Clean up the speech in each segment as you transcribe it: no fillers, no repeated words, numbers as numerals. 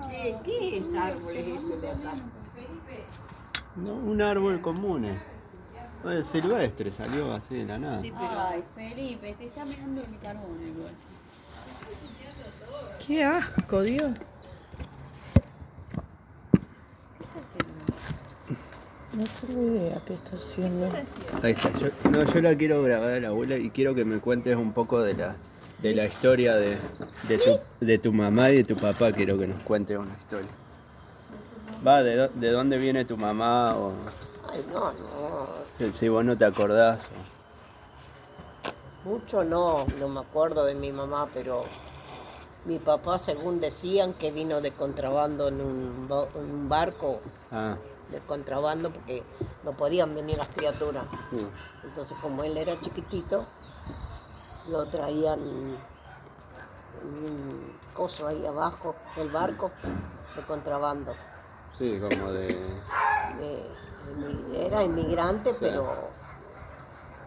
Che, ¿qué es árbol este de acá? No, un árbol común. Es silvestre, salió así de la nada. Sí, pero... Ay, Felipe, te está mirando el carbón el guacho. Qué asco, Dios. No tengo idea qué está haciendo. Ahí está. Yo la quiero grabar a la abuela y quiero que me cuentes un poco de la historia de tu mamá y de tu papá. Quiero que nos cuentes una historia. ¿De dónde viene tu mamá? O Ay, no. si vos no te acordás. Mucho no me acuerdo de mi mamá, pero mi papá, según decían, que vino de contrabando en un barco. Ah, De contrabando porque no podían venir las criaturas. sí. Entonces, como él era chiquitito, lo traían en un coso ahí abajo del barco de contrabando. Sí, como de... Era inmigrante, Sí. pero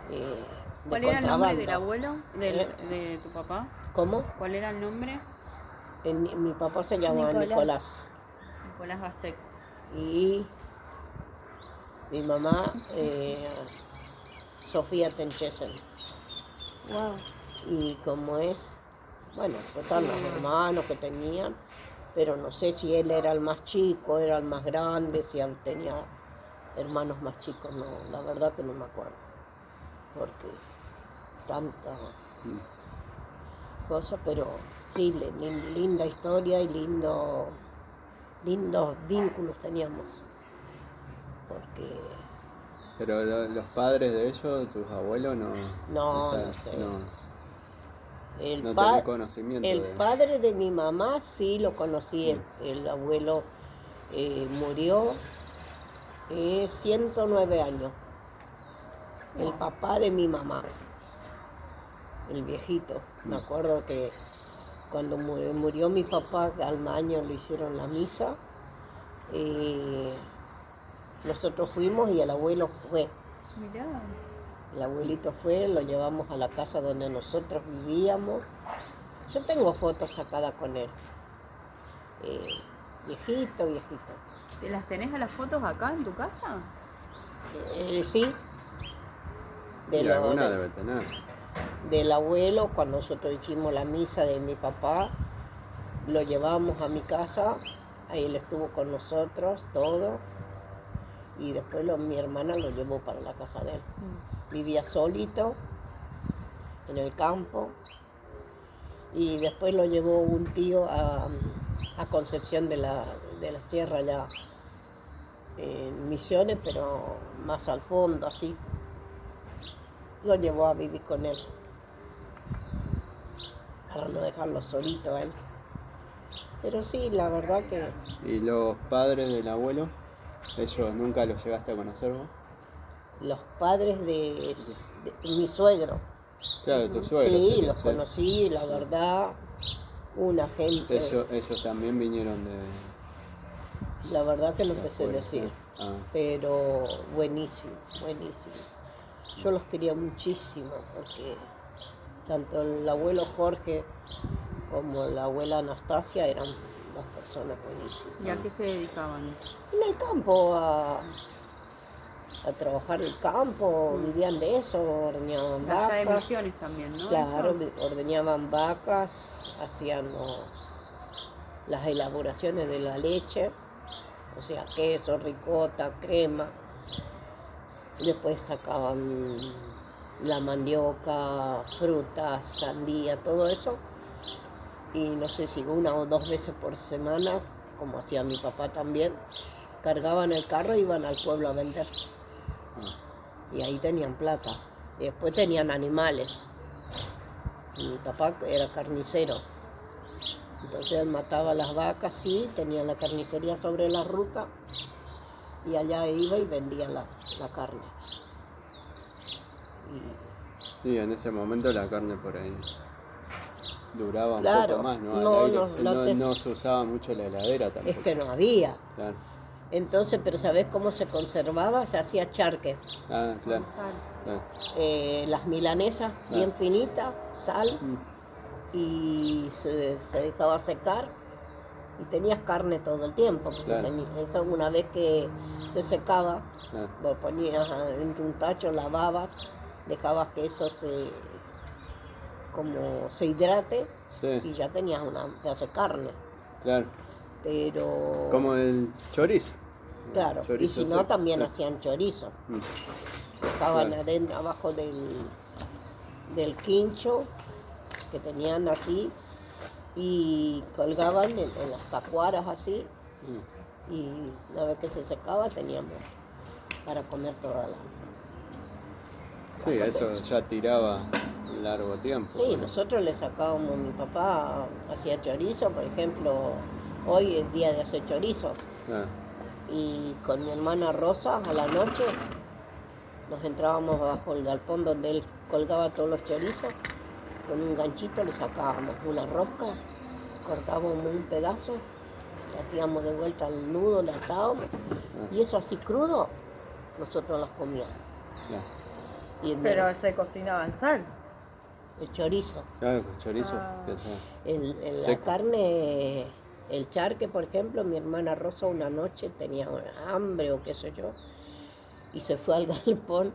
de ¿Cuál era el nombre del contrabando. abuelo de tu papá? ¿Cómo? ¿Cuál era el nombre? Mi papá se llamaba Nicolás. Nicolás Basek. Y mi mamá, Sofía Tenchesen. Wow. Y como es, bueno, total, los hermanos que tenían, pero no sé si él era el más chico, era el más grande, si él tenía hermanos más chicos, no, la verdad que no me acuerdo, porque tanta cosa, pero sí, linda historia y lindos vínculos teníamos, porque... Pero los padres de ellos, tus abuelos, no... No, o sea, no sé. No tenés conocimiento El de... padre de mi mamá sí lo conocí, el abuelo murió 109 años. El papá de mi mamá, el viejito. Me acuerdo que cuando murió mi papá, al año le hicieron la misa. Nosotros fuimos y el abuelo fue. Mirá. El abuelito fue, lo llevamos a la casa donde nosotros vivíamos. Yo tengo fotos sacadas con él. Viejito. ¿Te las tenés a las fotos acá en tu casa? Sí. Y alguna debe tener. Del abuelo, cuando nosotros hicimos la misa de mi papá, lo llevamos a mi casa, ahí él estuvo con nosotros, todo. Y después mi hermana lo llevó para la casa de él. Vivía solito, en el campo. Y después lo llevó un tío a Concepción de la Sierra, allá en Misiones, pero más al fondo, así. Lo llevó a vivir con él, para no dejarlo solito a él. Pero sí, la verdad que... ¿Y los padres del abuelo? ¿Ellos nunca los llegaste a conocer vos? Los padres de mi suegro. Claro, de tu suegro. Sí, los conocí, la verdad, una gente... Ellos también vinieron de... La verdad que no te sé decir, pero buenísimo. Yo los quería muchísimo, porque tanto el abuelo Jorge como la abuela Anastasia eran dos personas buenísimas. ¿Y a qué se dedicaban? En el campo, a trabajar el campo, vivían de eso, ordeñaban Allá de vacas. Misiones también, ¿no? Claro, Eso. ordeñaban vacas, hacían las elaboraciones de la leche, o sea, queso, ricota, crema. Después sacaban la mandioca, frutas, sandía, todo eso. Y no sé si 1 o 2 veces por semana, como hacía mi papá también, cargaban el carro e iban al pueblo a vender. Y ahí tenían plata. Y después tenían animales. Y mi papá era carnicero. Entonces él mataba las vacas, sí, tenía la carnicería sobre la ruta. Y allá iba y vendía la carne. Y en ese momento la carne por ahí duraba un Claro, poco más, ¿no? No se usaba mucho la heladera tampoco. Es que no había. Claro. Entonces, pero ¿sabés cómo se conservaba? Se hacía charque. Ah, claro. Las milanesas bien finitas, sal, y se dejaba secar y tenías carne todo el tiempo, porque Claro. eso una vez que se secaba, Claro. lo ponías en un tacho, lavabas, dejabas que eso como se hidrate y Sí, ya tenías un pedazo de carne. claro. Pero, Como el chorizo. claro, y Chorizo si no seco, también sí. hacían chorizo. Mm, Dejaban Claro. adentro, abajo del quincho, que tenían así, y colgaban en las tacuaras así, mm. y una vez que se secaba teníamos para comer toda la... Sí, eso ya tiraba largo tiempo. Sí, nosotros le sacábamos, mi papá hacía chorizo, por ejemplo, hoy es día de hacer chorizo, Ah, y con mi hermana Rosa a la noche nos entrábamos bajo el galpón donde él colgaba todos los chorizos, con un ganchito le sacábamos una rosca, cortábamos un pedazo, le hacíamos de vuelta el nudo, le atábamos, y eso así crudo, nosotros los comíamos. claro. Y Pero se cocinaba en sal. el chorizo, Claro, con chorizo. Ah. que sea la seco. carne, el charque, por ejemplo, mi hermana Rosa una noche tenía hambre o qué sé yo, y se fue al galpón,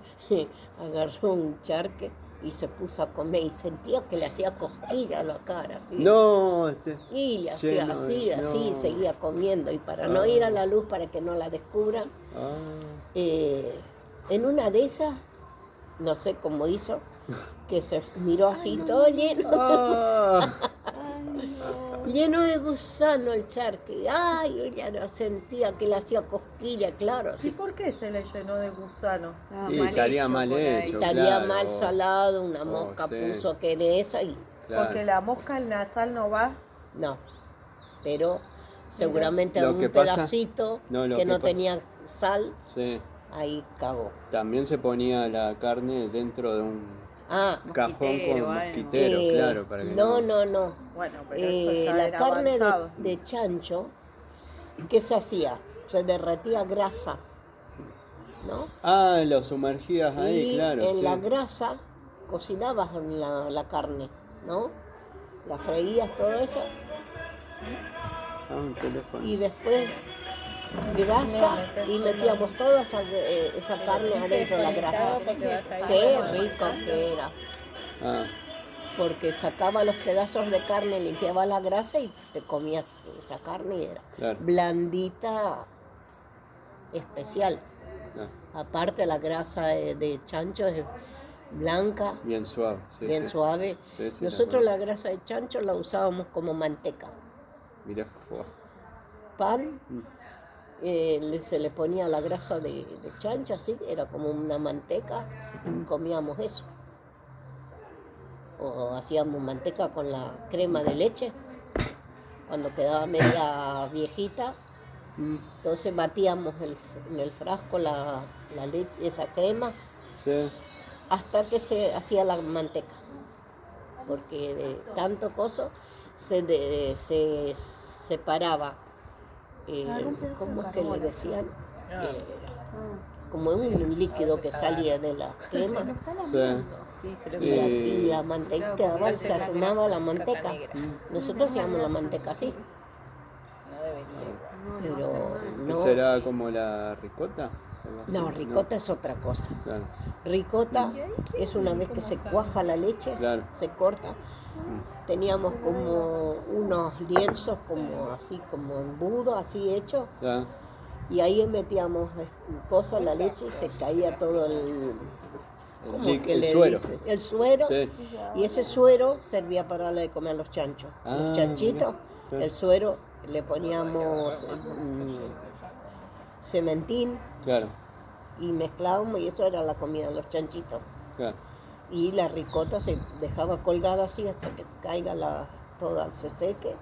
agarró un charque y se puso a comer y sentía que le hacía cosquilla a la cara, así. No, Y le hacía lleno así, así, no. seguía comiendo. Y para no ir a la luz, para que no la descubran, Ah, en una de esas, no sé cómo hizo, que se miró así todo lleno, ah, lleno de gusano el charque. Ay, yo ya no sentía que le hacía cosquilla, claro. ¿Y Así. por qué se le llenó de gusano? Ah, y mal estaría hecho mal por ahí. hecho. Estaría claro. mal salado, una Oh, mosca sí. puso que era esa y Claro. Porque la mosca en la sal no va. no. Pero seguramente Lo algún que pasa- pedacito no, lo que que no pasa- tenía sal, Sí. ahí cagó. También se ponía la carne dentro de un Ah, cajón con Mosquitero, algo. mosquitero, claro, para que no. Bueno, pero eso ya La era carne avanzado. de chancho, ¿qué se hacía? Se derretía grasa, ¿no? Ah, lo sumergías ahí, Y claro. en sí. la grasa cocinabas la carne, ¿no? La freías, todo eso, Ah, un teléfono. y después grasa y metíamos toda esa carne adentro de la grasa. Qué rico que era, Ah, porque sacaba los pedazos de carne, limpiaba la grasa y te comías esa carne y era claro. blandita, especial. Ah, Aparte la grasa de chancho es blanca, bien suave. Sí, bien sí. suave. Sí, sí, Nosotros la grasa de chancho la usábamos como manteca. Mirá, fua. Pan, Mm. se le ponía la grasa de chancho, así, era como una manteca, y comíamos eso. O hacíamos manteca con la crema de leche, cuando quedaba media viejita, Mm. entonces batíamos en el frasco la leche, esa crema, Sí, hasta que se hacía la manteca, porque de tanto coso se separaba, ¿cómo es que le decían? Como un líquido que salía de la crema, sí. Sí, se lo y la manteca quedaba, se armaba la manteca. Mm. Nosotros hacíamos la manteca así, pero ¿Qué no, será como la ricota? Algo así, no, ricota es otra cosa. Claro. Ricota es una vez que se cuaja la leche, Claro. se corta. Mm. Teníamos como unos lienzos como así, como embudo, así hecho, Ya. y ahí metíamos cosas, la leche y se caía todo ¿cómo El que le suero. dice? El suero, Sí. y ese suero servía para darle de comer a los chanchos. Ah, Los chanchitos, mira. el suero le poníamos cementín Claro, y mezclábamos y eso era la comida de los chanchitos. claro. Y la ricota se dejaba colgada así hasta que caiga toda, se seque.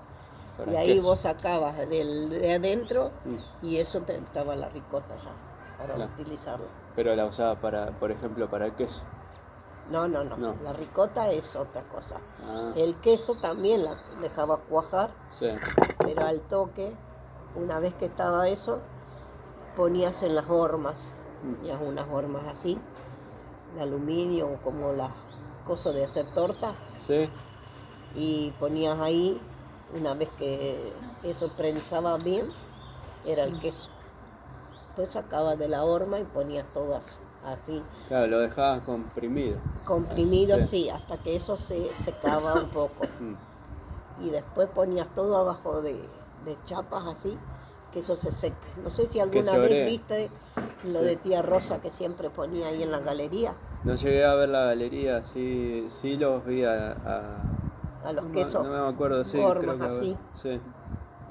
¿Para Y ahí qué? vos sacabas de adentro Mm. y eso te estaba la ricota ya, para Claro. utilizarla. Pero la usaba para, por ejemplo, para el queso. No, No. la ricota es otra cosa. Ah, El queso también la dejaba cuajar, sí. pero al toque, una vez que estaba eso, ponías en las hormas, Mm. ya unas hormas así, de aluminio o como las cosas de hacer torta, Sí. y ponías ahí Una vez que eso prensaba bien, era el queso. Después sacaba de la horma y ponías todo así, Claro, lo dejabas comprimido. comprimido, Sí. sí, hasta que eso se secaba un poco. Mm. Y después ponías todo abajo de chapas así, que eso se seque. No sé si alguna se vez ore. viste lo Sí. de tía Rosa que siempre ponía ahí en la galería, No llegué a ver la galería, sí, sí los vi a los no, quesos, no me acuerdo, sí, hormas creo que así. sí,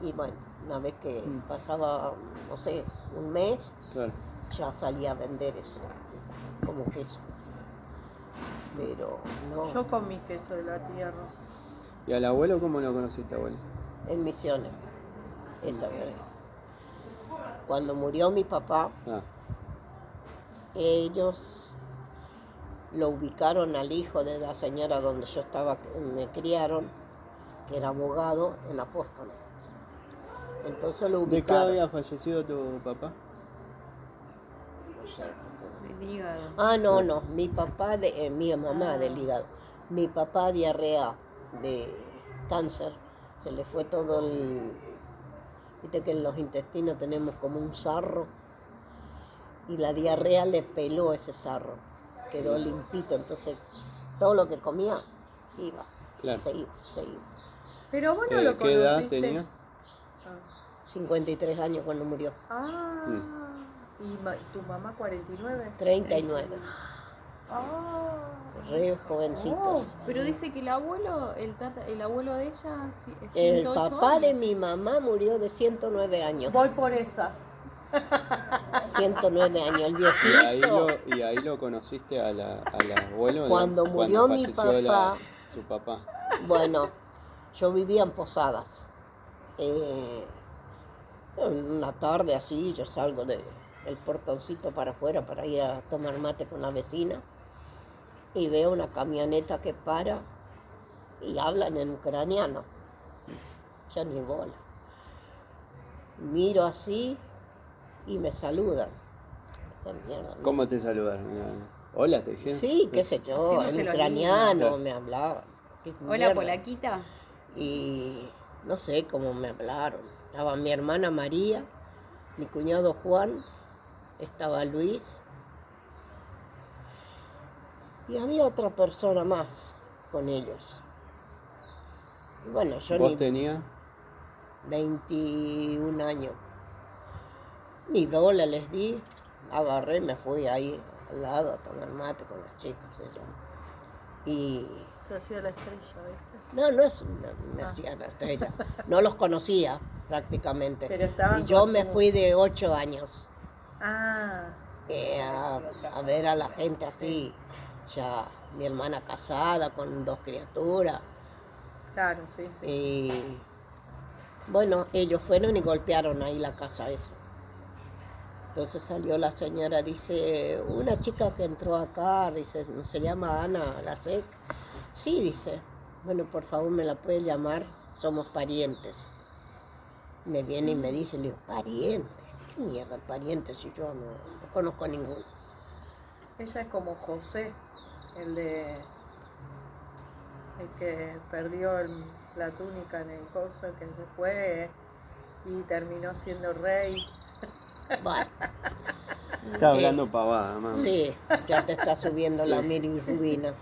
Y bueno, una vez que Mm. pasaba, no sé, un mes, claro. ya salía a vender eso, como queso. Pero no, Yo comí queso de la tía Rosa. ¿Y al abuelo cómo lo conociste, abuelo? en Misiones, esa verdad. Cuando murió mi papá, Ah, ellos lo ubicaron al hijo de la señora donde yo estaba, me criaron, que era abogado en Apóstoles. Entonces lo ¿de qué ubicaron. había fallecido tu papá? No sé, porque- El hígado. Ah, no, mi papá, mi mamá del Ah. hígado. Mi papá diarrea de cáncer. Se le fue todo el... Viste que en los intestinos tenemos como un sarro. Y la diarrea le peló ese sarro. Quedó limpito, entonces todo lo que comía iba. Claro. Se iba. Pero vos no lo ¿Qué edad conociste. tenía? Ah. 53 años cuando murió. Ah. ¿Y tu mamá 49? 39. Ah. Re jovencitos. Pero dice que el abuelo, el abuelo de ella, es El 108 papá de años. mi mamá murió de 109 años. Voy por esa. 109 años, el Y ahí lo conociste al abuelo. Cuando murió mi falleció papá. su papá. Bueno, yo vivía en Posadas. Una tarde así, yo salgo del portoncito para afuera para ir a tomar mate con la vecina y veo una camioneta que para y hablan en ucraniano. Ya ni bola. Miro así y me saludan. Qué mierda, ¿no? ¿Cómo te saludaron? Hola, te dijeron. Sí, qué sé yo, en Haciéndose los ucraniano lindos. me hablaban. Qué Hola, mierda. polaquita. Y no sé cómo me hablaron. Estaba mi hermana María, mi cuñado Juan, estaba Luis. Y había otra persona más con ellos. Y bueno, yo ¿Vos ni tenías? 21 años. Ni bola les di. Agarré, me fui ahí al lado a tomar mate con las chicas. Ellos. Y Se hacía la estrella, ¿viste? no es me hacía la estrella. No los conocía prácticamente. Pero estaban Y yo con me tu- fui de 8 años Ah. a ver a la gente así. Ya mi hermana casada con 2 criaturas. Claro, sí, sí. Y bueno, ellos fueron y golpearon ahí la casa esa. Entonces salió la señora, dice, una chica que entró acá, dice, se llama Ana Lasek. Sí, dice, bueno, por favor me la puede llamar, somos parientes. Me viene y me dice, le digo, pariente, ¿qué mierda pariente si yo no conozco a ninguno? Ella es como José, el que perdió la túnica en el coso, que se fue y terminó siendo rey. Bueno, Está hablando pavada, mamá. sí, ya te está subiendo la bilirrubina.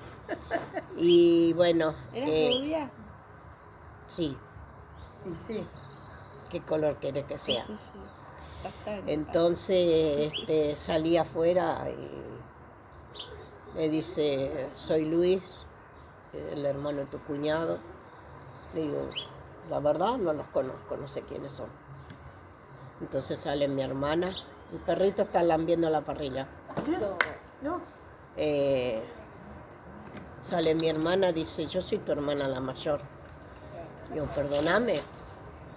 Y bueno, ¿Eras rubia? sí, Y sí, ¿qué color querés que sea? Sí. Bastante. Entonces salí afuera y me dice, soy Luis, el hermano de tu cuñado. Le digo, la verdad no los conozco, no sé quiénes son. Entonces sale mi hermana, el perrito está lambiendo la parrilla. no, Sale mi hermana, dice, yo soy tu hermana la mayor. Digo, perdóname,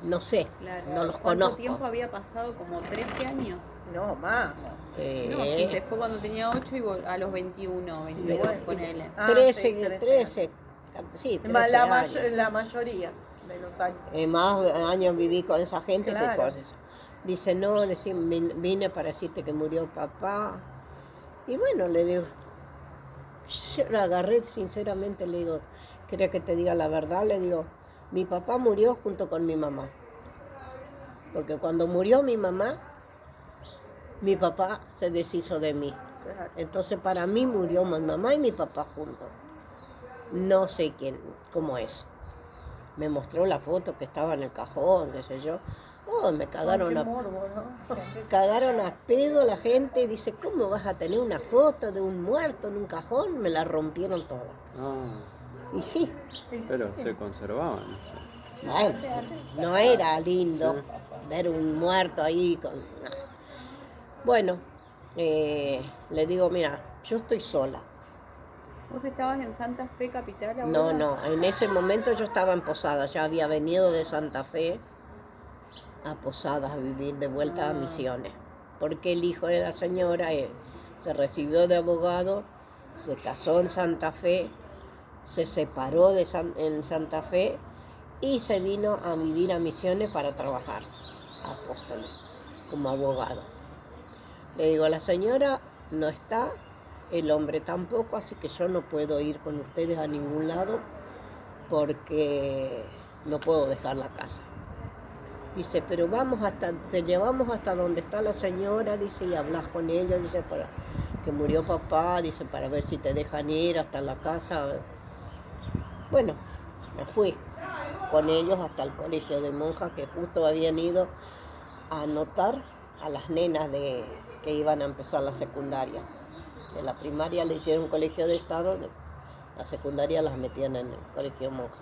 no sé, Claro. no los ¿Cuánto conozco. tiempo había pasado? ¿Como 13 años? no más. No, sí, se fue cuando tenía 8 y a los 21, 22, bueno, ponele. Ah, 13, sí, 13, sí, 13 años. La mayoría de los años. Más años viví con esa gente Claro. que cosas. Dice, no, vine para decirte que murió papá. Y bueno, le digo, yo la agarré sinceramente, le digo, ¿querés que te diga la verdad? Le digo, Mi papá murió junto con mi mamá. Porque cuando murió mi mamá, mi papá se deshizo de mí. Claro. Entonces para mí murió mi mamá y mi papá juntos. No sé cómo es. Me mostró la foto que estaba en el cajón, qué sé yo. Oh, me cagaron Qué a, morbo, ¿no? cagaron a pedo la gente. Dice, ¿cómo vas a tener una foto de un muerto en un cajón? Me la rompieron toda. Ah, Y sí, Sí, pero sí. se conservaban eso. bueno, no era lindo ver un muerto ahí con... no. Bueno, le digo, mira, yo estoy sola. ¿Vos estabas en Santa Fe Capital ahora? No, no, en ese momento yo estaba en Posada, ya había venido de Santa Fe a Posadas a vivir de vuelta a Misiones, porque el hijo de la señora se recibió de abogado, se casó en Santa Fe, se separó en Santa Fe y se vino a vivir a Misiones para trabajar a Apóstoles como abogado. Le digo, la señora no está, el hombre tampoco, así que yo no puedo ir con ustedes a ningún lado porque no puedo dejar la casa. Dice, pero te llevamos hasta donde está la señora, dice, y hablas con ella, dice, para que murió papá, dice, para ver si te dejan ir hasta la casa. Bueno, me fui con ellos hasta el colegio de monjas que justo habían ido a anotar a las nenas que iban a empezar la secundaria. De la primaria le hicieron un colegio de estado, la secundaria las metían en el colegio monja.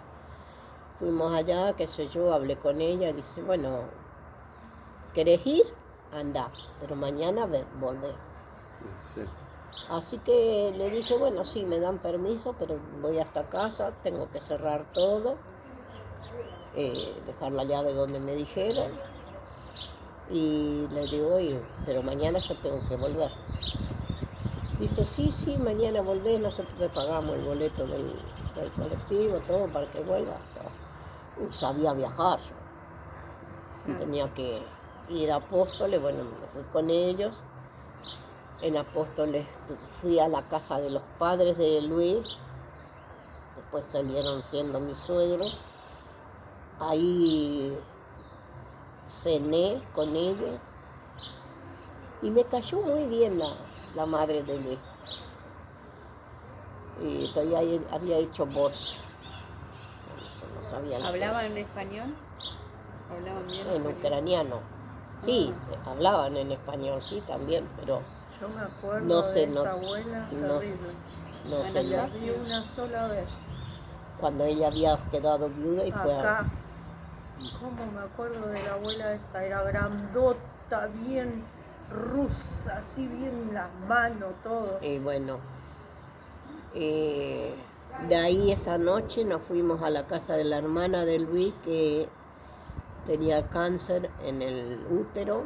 Fuimos allá, qué sé yo, hablé con ella, dice, bueno, ¿querés ir? Anda, pero mañana volvé. Sí. Así que le dije, bueno, sí, me dan permiso, pero voy hasta casa, tengo que cerrar todo, dejar la llave donde me dijeron. Y le digo, oye, pero mañana yo tengo que volver. Dice, sí, mañana volvés, nosotros te pagamos el boleto del colectivo, todo para que vuelvas. Sabía viajar yo. Tenía que ir a Apóstoles, bueno, me fui con ellos. En Apóstoles fui a la casa de los padres de Luis, después salieron siendo mis suegros. Ahí cené con ellos y me cayó muy bien la madre de Luis. Y todavía había hecho voz. No sabía ¿Hablaban español? ¿Hablaban bien en español? ucraniano. Sí, hablaban en español, sí, también, pero Yo me acuerdo no sé, de esa abuela terrible. no sé, La vi una sola vez. cuando ella había quedado viuda y fue Acá. ¿Cómo me acuerdo de la abuela esa? Era grandota, bien rusa, así bien las manos, todo. Y bueno, de ahí esa noche nos fuimos a la casa de la hermana de Luis que tenía cáncer en el útero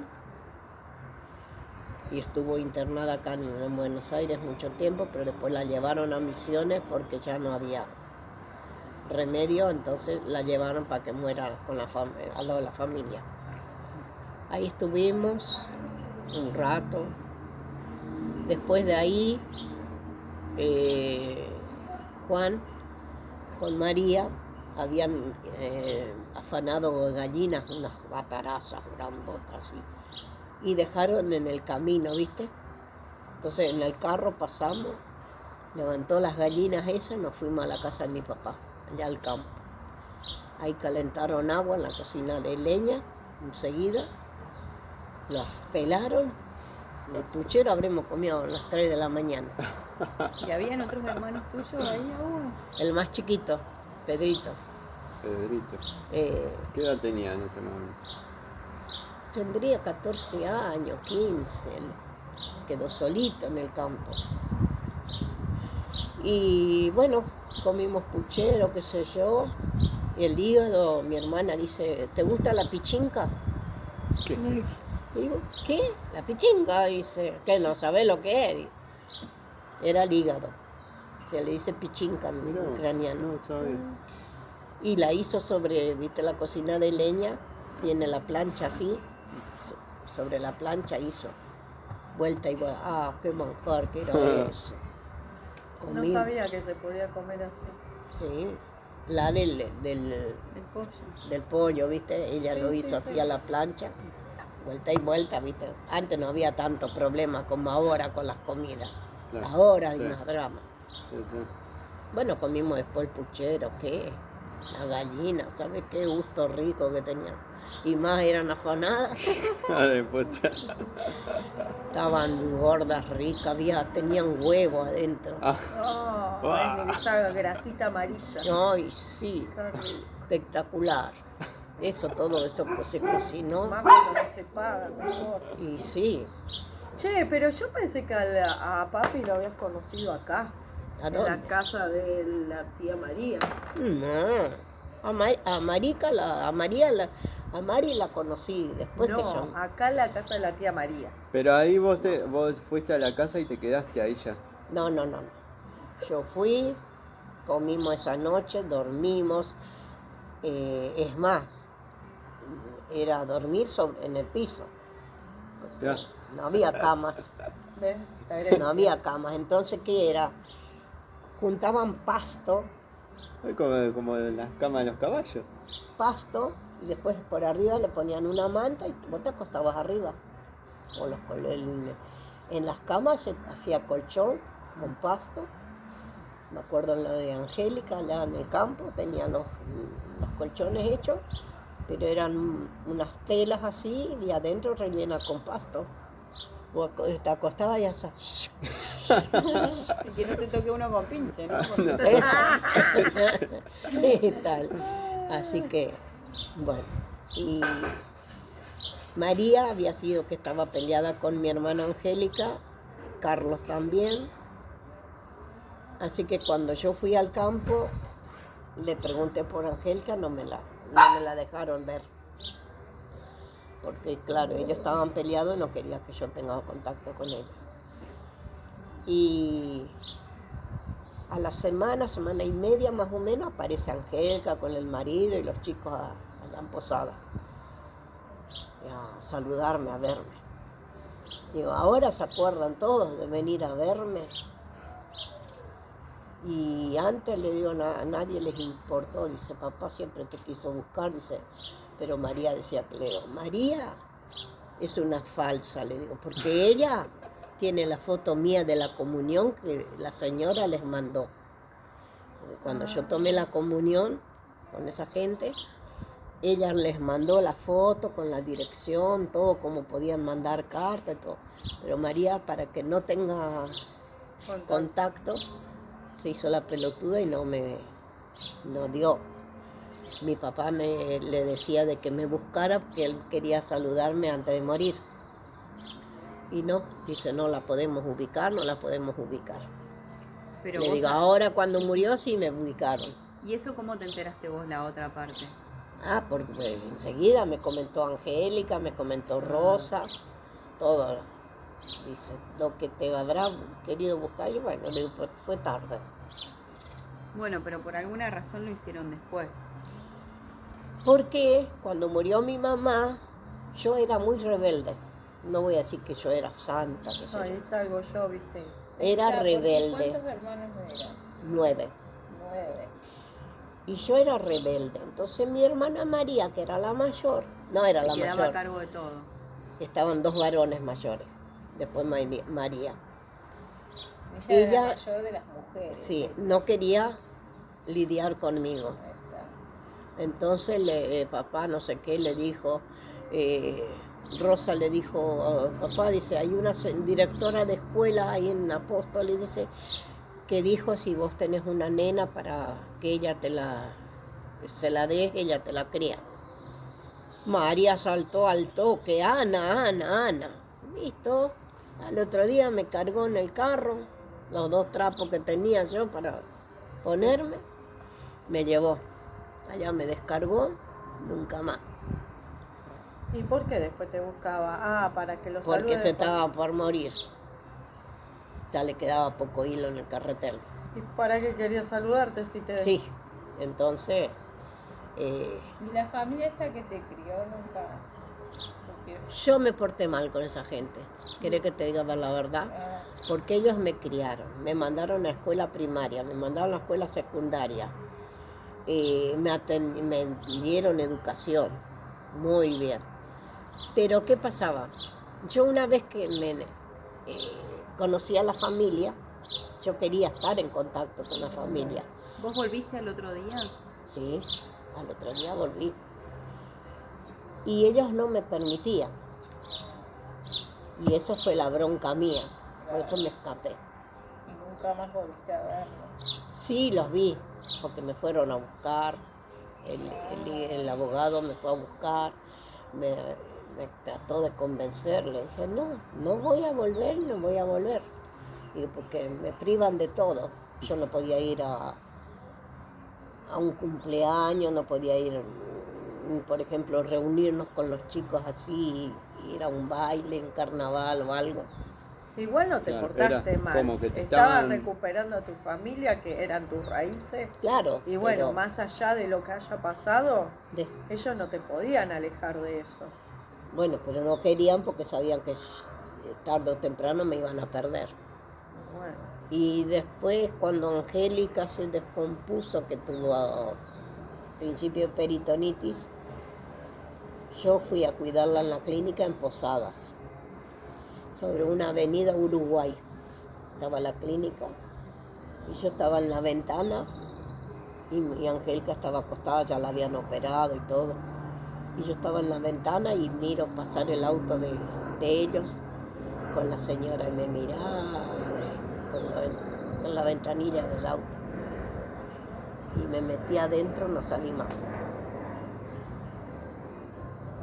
y estuvo internada acá en Buenos Aires mucho tiempo, pero después la llevaron a Misiones porque ya no había remedio, entonces la llevaron para que muera con al lado de la familia. Ahí estuvimos un rato. Después de ahí, Juan con María habían afanado gallinas, unas batarazas grandotas, y dejaron en el camino, ¿viste? Entonces en el carro pasamos, levantó las gallinas esas, nos fuimos a la casa de mi papá, allá al campo. Ahí calentaron agua en la cocina de leña, enseguida, las pelaron. El puchero habremos comido a las 3 de la mañana. ¿Y habían otros hermanos tuyos ahí aún? El más chiquito, Pedrito. Pedrito. eh, ¿Qué edad tenía en ese momento? Tendría 14 años, 15. Quedó solito en el campo. Y bueno, comimos puchero, qué sé yo. Y el hígado, mi hermana dice, ¿te gusta la pichinca? ¿Qué es eso? Digo, ¿qué? La pichinca, dice, ¿qué? No sabe lo que es. Era el hígado. Se le dice pichinca en Mirá, ucraniano. no sabía. Y la hizo sobre, viste, la cocina de leña, tiene la plancha así, sobre la plancha hizo vuelta y vuelta. Ah, qué manjar que era eso. No sabía que se podía comer así. Sí, La del pollo. del pollo, ¿viste? Ella Sí, lo sí, hizo sí. así a la plancha, vuelta y vuelta, ¿viste? Antes no había tanto problema como ahora con las comidas. Claro. Ahora hay Sí. más drama. Sí, sí. Bueno, comimos después el puchero, ¿qué? La gallina, ¿sabes qué gusto rico que tenían? Y más eran afanadas, Ah, después estaban gordas, ricas, tenían huevo adentro. Ah, Ay, esa grasita amarilla. Ay, sí, Qué rico. espectacular. Eso, todo eso que se cocinó. Más cuando no se paga, mejor. Y sí, Che, pero yo pensé que a papi lo habías conocido acá. ¿a En dónde? la casa de la tía María. No. A Marica, a Mari la conocí después que yo. No, acá en la casa de la tía María. pero ahí vos fuiste a la casa y te quedaste ahí ya. No. Yo fui, comimos esa noche, dormimos. Es más, era dormir en el piso. Ya. No había camas. ¿Ves? La herencia. No había camas. Entonces, ¿qué era? Juntaban pasto, Es como en las camas de los caballos. y después por arriba le ponían una manta y vos te acostabas arriba. O en las camas se hacía colchón con pasto. Me acuerdo en lo de Angélica, allá en el campo, tenían los colchones hechos, pero eran unas telas así y adentro rellenas con pasto. Vos te acostabas y hacías Y que no te toque uno con pinche, ¿no? eso. Y tal. Así que, bueno. Y María había sido que estaba peleada con mi hermana Angélica, Carlos también. Así que cuando yo fui al campo, le pregunté por Angélica, no me la dejaron ver. Porque claro, ellos estaban peleados y no quería que yo tenga contacto con ella. Y a la semana y media más o menos, aparece Angélica con el marido y los chicos allá en Posada. A saludarme, a verme. Digo, ahora se acuerdan todos de venir a verme. Y antes le digo, a nadie les importó, dice, papá siempre te quiso buscar, dice, pero María decía que le digo, María es una falsa, le digo, porque ella tiene la foto mía de la comunión que la señora les mandó. Cuando yo tomé la comunión con esa gente, ella les mandó la foto con la dirección, todo, como podían mandar carta y todo. Pero María, para que no tenga contacto, se hizo la pelotuda y no dio. Mi papá le decía de que me buscara porque él quería saludarme antes de morir. Y no, dice, no la podemos ubicar. Pero Le vos digo, ahora cuando murió sí me ubicaron. ¿Y eso cómo te enteraste vos, la otra parte? Ah, porque enseguida me comentó Angélica, me comentó Rosa, todo. Dice, lo que te habrá querido buscar, y bueno, le digo, pues fue tarde. Bueno, pero por alguna razón lo hicieron después. Porque cuando murió mi mamá, yo era muy rebelde. No voy a decir que yo era santa, que sé Ay, yo. es algo yo, viste. Era ¿Cuántos rebelde, hermanos eran? 9. 9. Y yo era rebelde. Entonces mi hermana María, que era la mayor, no era la Quedaba a mayor, cargo de todo. estaban 2 varones mayores. Después María. Ella era Ella- la mayor de las mujeres. Sí, no quería lidiar conmigo. Ahí está. Entonces papá no sé qué le dijo, Rosa le dijo, papá, dice, hay una directora de escuela ahí en Apóstoles, dice, que dijo si vos tenés una nena para que ella se la deje, ella te la cría. María saltó al toque, Ana. Listo. Al otro día me cargó en el carro los 2 trapos que tenía yo para ponerme, me llevó. Allá me descargó, nunca más. ¿Y por qué después te buscaba? Ah, para que lo Porque saludes. se estaba por morir. Ya le quedaba poco hilo en el carretel. ¿Y para qué quería saludarte si te... Sí, entonces, ¿Y la familia esa que te crió nunca supieron? yo me porté mal con esa gente. ¿Querés que te diga la verdad? Ah, Porque ellos me criaron, me mandaron a escuela primaria, me mandaron a escuela secundaria. me dieron educación, muy bien. Pero ¿qué pasaba? Yo una vez que conocí a la familia, yo quería estar en contacto con la familia. ¿Vos volviste al otro día? Sí, al otro día volví. Y ellos no me permitían. Y eso fue la bronca mía, por eso me escapé. Y nunca más volviste a verlos. Sí, los vi, porque me fueron a buscar, el abogado me fue a buscar, me trató de convencer, le dije, no voy a volver, no voy a volver. Y porque me privan de todo, yo no podía ir a un cumpleaños, no podía ir, por ejemplo, reunirnos con los chicos así, ir a un baile, en carnaval o algo. Igual no te Claro, portaste era mal. como que te Estabas estaban- recuperando a tu familia, que eran tus raíces. Claro. Y bueno, pero más allá de lo que haya pasado, de- ellos no te podían alejar de eso. bueno, pero no querían porque sabían que tarde o temprano me iban a perder. Bueno, Y después, cuando Angélica se descompuso, que tuvo principio de peritonitis, yo fui a cuidarla en la clínica en Posadas, sobre una avenida Uruguay. Estaba la clínica y yo estaba en la ventana y Angélica estaba acostada, ya la habían operado y todo. Y yo estaba en la ventana y miro pasar el auto de ellos con la señora y me miraba con la ventanilla del auto. Y me metí adentro, no salí más.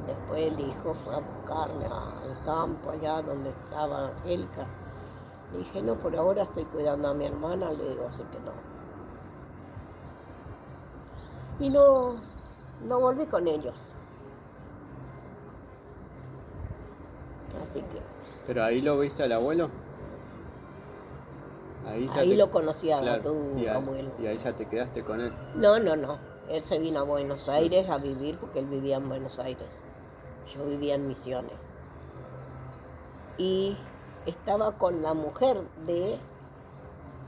Después el hijo fue a buscarme al campo, allá donde estaba Angélica. Le dije, no, por ahora estoy cuidando a mi hermana, le digo, así que no. Y no volví con ellos. Así que ¿Pero ahí lo viste al abuelo? ahí lo conocía Claro, a tu y ahí- abuelo. Y ahí ya te quedaste con él. No. Él se vino a Buenos Aires a vivir porque él vivía en Buenos Aires. Yo vivía en Misiones. Y estaba con la mujer de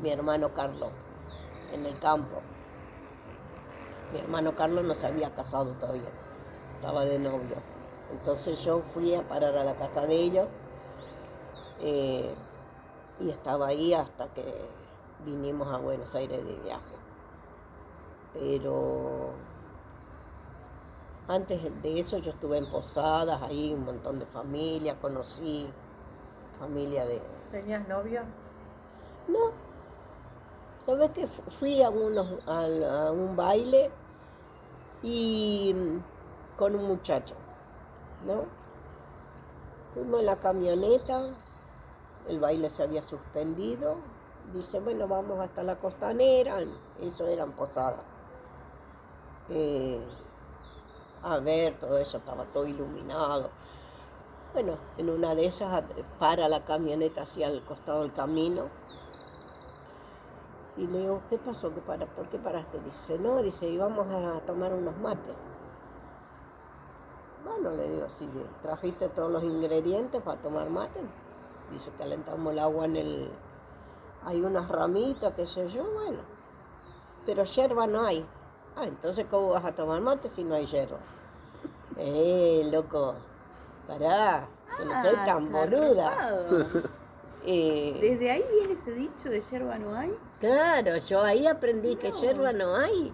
mi hermano Carlos en el campo. Mi hermano Carlos no se había casado todavía, estaba de novio. Entonces yo fui a parar a la casa de ellos y estaba ahí hasta que vinimos a Buenos Aires de viaje. Pero antes de eso yo estuve en Posadas, ahí un montón de familia, conocí familia de... ¿tenías novio? No, ¿sabes qué? Fui a un baile y con un muchacho, ¿no? Fuimos en la camioneta, el baile se había suspendido, dice, bueno, vamos hasta la Costanera, eso eran Posadas. A ver, todo eso estaba todo iluminado. Bueno, en una de esas para la camioneta hacia el costado del camino. Y le digo, ¿qué pasó? ¿Por qué paraste? Dice, no, dice, íbamos a tomar unos mates. Bueno, le digo, si trajiste todos los ingredientes para tomar mate. Dice, calentamos el agua hay unas ramitas, qué sé yo, bueno. Pero yerba no hay. Ah, entonces, ¿cómo vas a tomar mate si no hay yerba? Loco, pará, yo no soy tan boluda. zarpado. ¿Desde ahí viene ese dicho de yerba no hay? Claro, yo ahí aprendí que yerba no hay.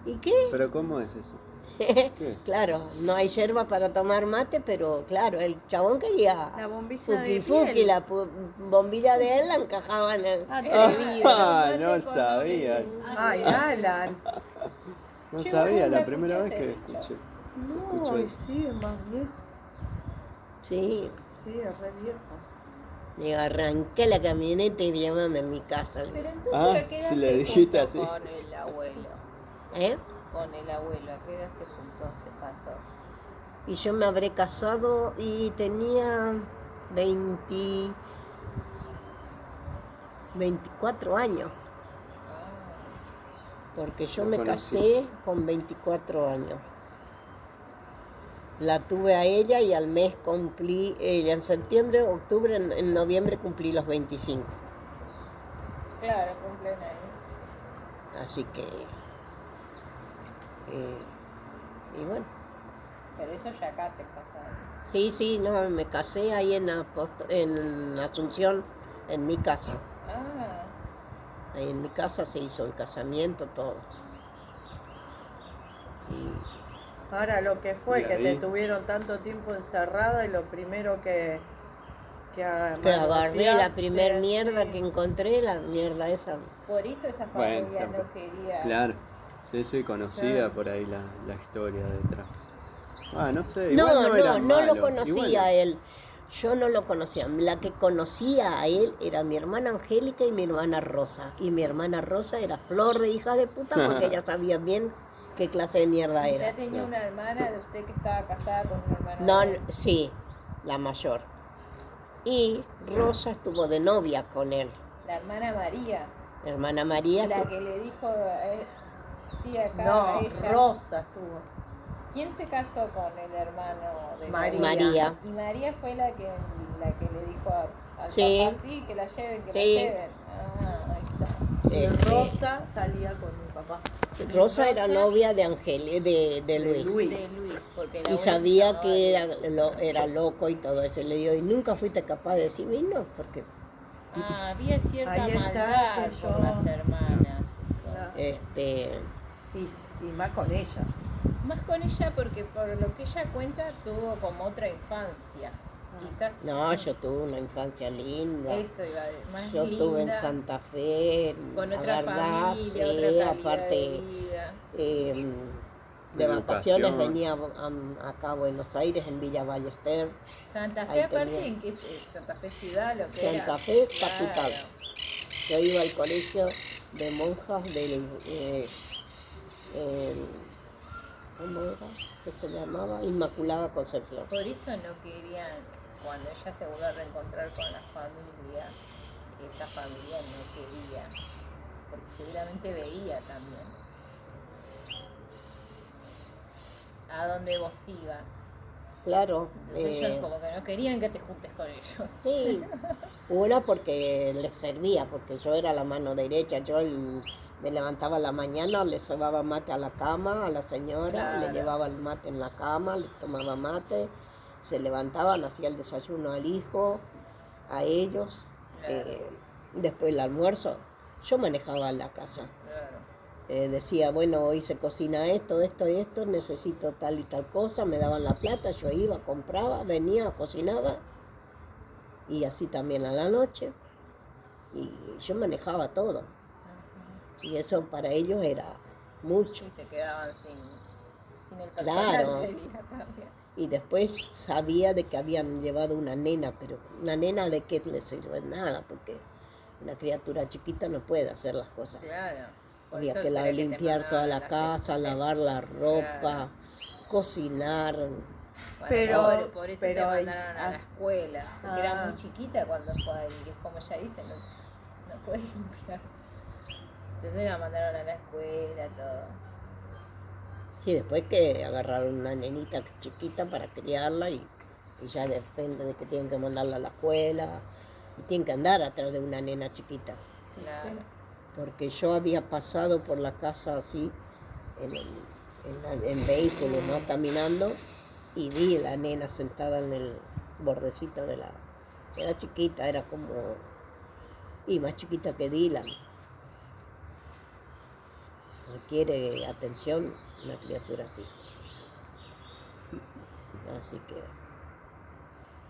¿Y qué? ¿Pero cómo es eso? ¿Qué? Claro, no hay yerba para tomar mate, pero claro, el chabón quería La bombilla de fuki, piel. la bombilla de él la encajaba en el... Ah, no sabía. Ay, Alan. No Yo sabía, nunca la primera vez escuché que ese escuché. No, Escucho y eso. sí, es más viejo. Sí, Sí, es re viejo. le arranqué la camioneta y llamame a mi casa. Pero entonces, Ah, ¿a qué edad si le se dijiste juntó así. con el abuelo? ¿Eh? Con el abuelo, ¿a qué edad se juntó, se casó? Y yo me habré casado y tenía 24 años, porque yo Lo me conocí. casé con 24 años. La tuve a ella y al mes cumplí, en septiembre, octubre, en noviembre cumplí los 25. Claro, cumplen ahí. Así que Y bueno. Pero eso ya acá se casaron. Sí, no, me casé ahí en Asunción, en mi casa. Ah, Ahí en mi casa se hizo el casamiento, todo. Y Ahora lo que fue Y que ahí- te tuvieron tanto tiempo encerrada y lo primero que que agarré la manoteaste, primer mierda sí. que encontré, la mierda esa. por eso esa Bueno, familia tampoco. no quería. Claro. Sí, conocía Claro. por ahí la historia detrás. Ah, no sé, No, igual no era no malo. lo conocía a él. Yo no lo conocía. La que conocía a él era mi hermana Angélica y mi hermana Rosa. Y mi hermana Rosa era flor de hija de puta porque ella sabía bien qué clase de mierda ¿Y era. ya tenía una hermana de usted que estaba casada con una hermana? No, de él? sí, la mayor. Y Rosa estuvo de novia con él. La hermana María, Mi hermana María. la que le dijo sí acá a No, ella. Rosa estuvo. ¿Quién se casó con el hermano de María. María. Y María fue la que le dijo al Sí. papá, sí, que la lleven, que Sí. la lleven. Ah, ahí está. Rosa salía con mi papá. Rosa era Rosa- novia de de Luis. Luis. De Luis, porque la Y abuela sabía se que llamaba era loco y todo eso. Y le digo, ¿y nunca fuiste capaz de decirme? Y no, porque Luis. Ah, había cierta Ahí está maldad que por yo- las hermanas. este Y más con ella. Más con ella porque por lo que ella cuenta tuvo como otra infancia. Quizás no, yo tuve una infancia linda. eso iba a decir, más Yo estuve en linda, Santa Fe, con la otra verdad, familia, sí, otra calidad aparte de vida. de Educación. vacaciones venía acá a Buenos Aires, en Villa Ballester. Santa Ahí Fe, aparte, tenía. ¿en qué es? Santa Fe ciudad? Lo que era. Santa Fe, Claro. capital. Yo iba al colegio de monjas del... ¿cómo era? Que se llamaba Inmaculada Concepción. Por eso no querían, cuando ella se volvió a reencontrar con la familia, esa familia no quería, porque seguramente veía también a dónde vos ibas. Claro. Entonces ellos como que no querían que te juntes con ellos. Sí, una porque les servía, porque yo era la mano derecha, me levantaba a la mañana, le cebaba mate a la cama a la señora, Claro. le llevaba el mate en la cama, le tomaba mate, se levantaban, hacía el desayuno al hijo, a ellos, Claro. después el almuerzo, yo manejaba la casa. Claro. Decía, bueno, hoy se cocina esto, necesito tal y tal cosa, me daban la plata, yo iba, compraba, venía, cocinaba, y así también a la noche, y yo manejaba todo, y eso para ellos era mucho. Y se quedaban sin el Claro. personal sería también. Y después sabía de que habían llevado una nena, pero una nena de qué le sirve nada, porque una criatura chiquita no puede hacer las cosas. Claro. Por Había eso que será te limpiar toda mandaban la a la casa, secundaria. lavar la ropa, Claro. cocinar. Bueno, Pero- por eso pero te es- mandaron a la escuela, porque era Ah. muy chiquita cuando fue ahí, que es como ella dice, no puede limpiar. Entonces la mandaron a la escuela, todo. Sí, después que agarraron una nenita chiquita para criarla y ya depende de que tienen que mandarla a la escuela y tienen que andar atrás de una nena chiquita. Claro. Porque yo había pasado por la casa así, en vehículo, ¿no? Caminando, y vi la nena sentada en el bordecito de la... Era chiquita, era como... Y más chiquita que Dylan. Requiere atención una criatura así. Así que...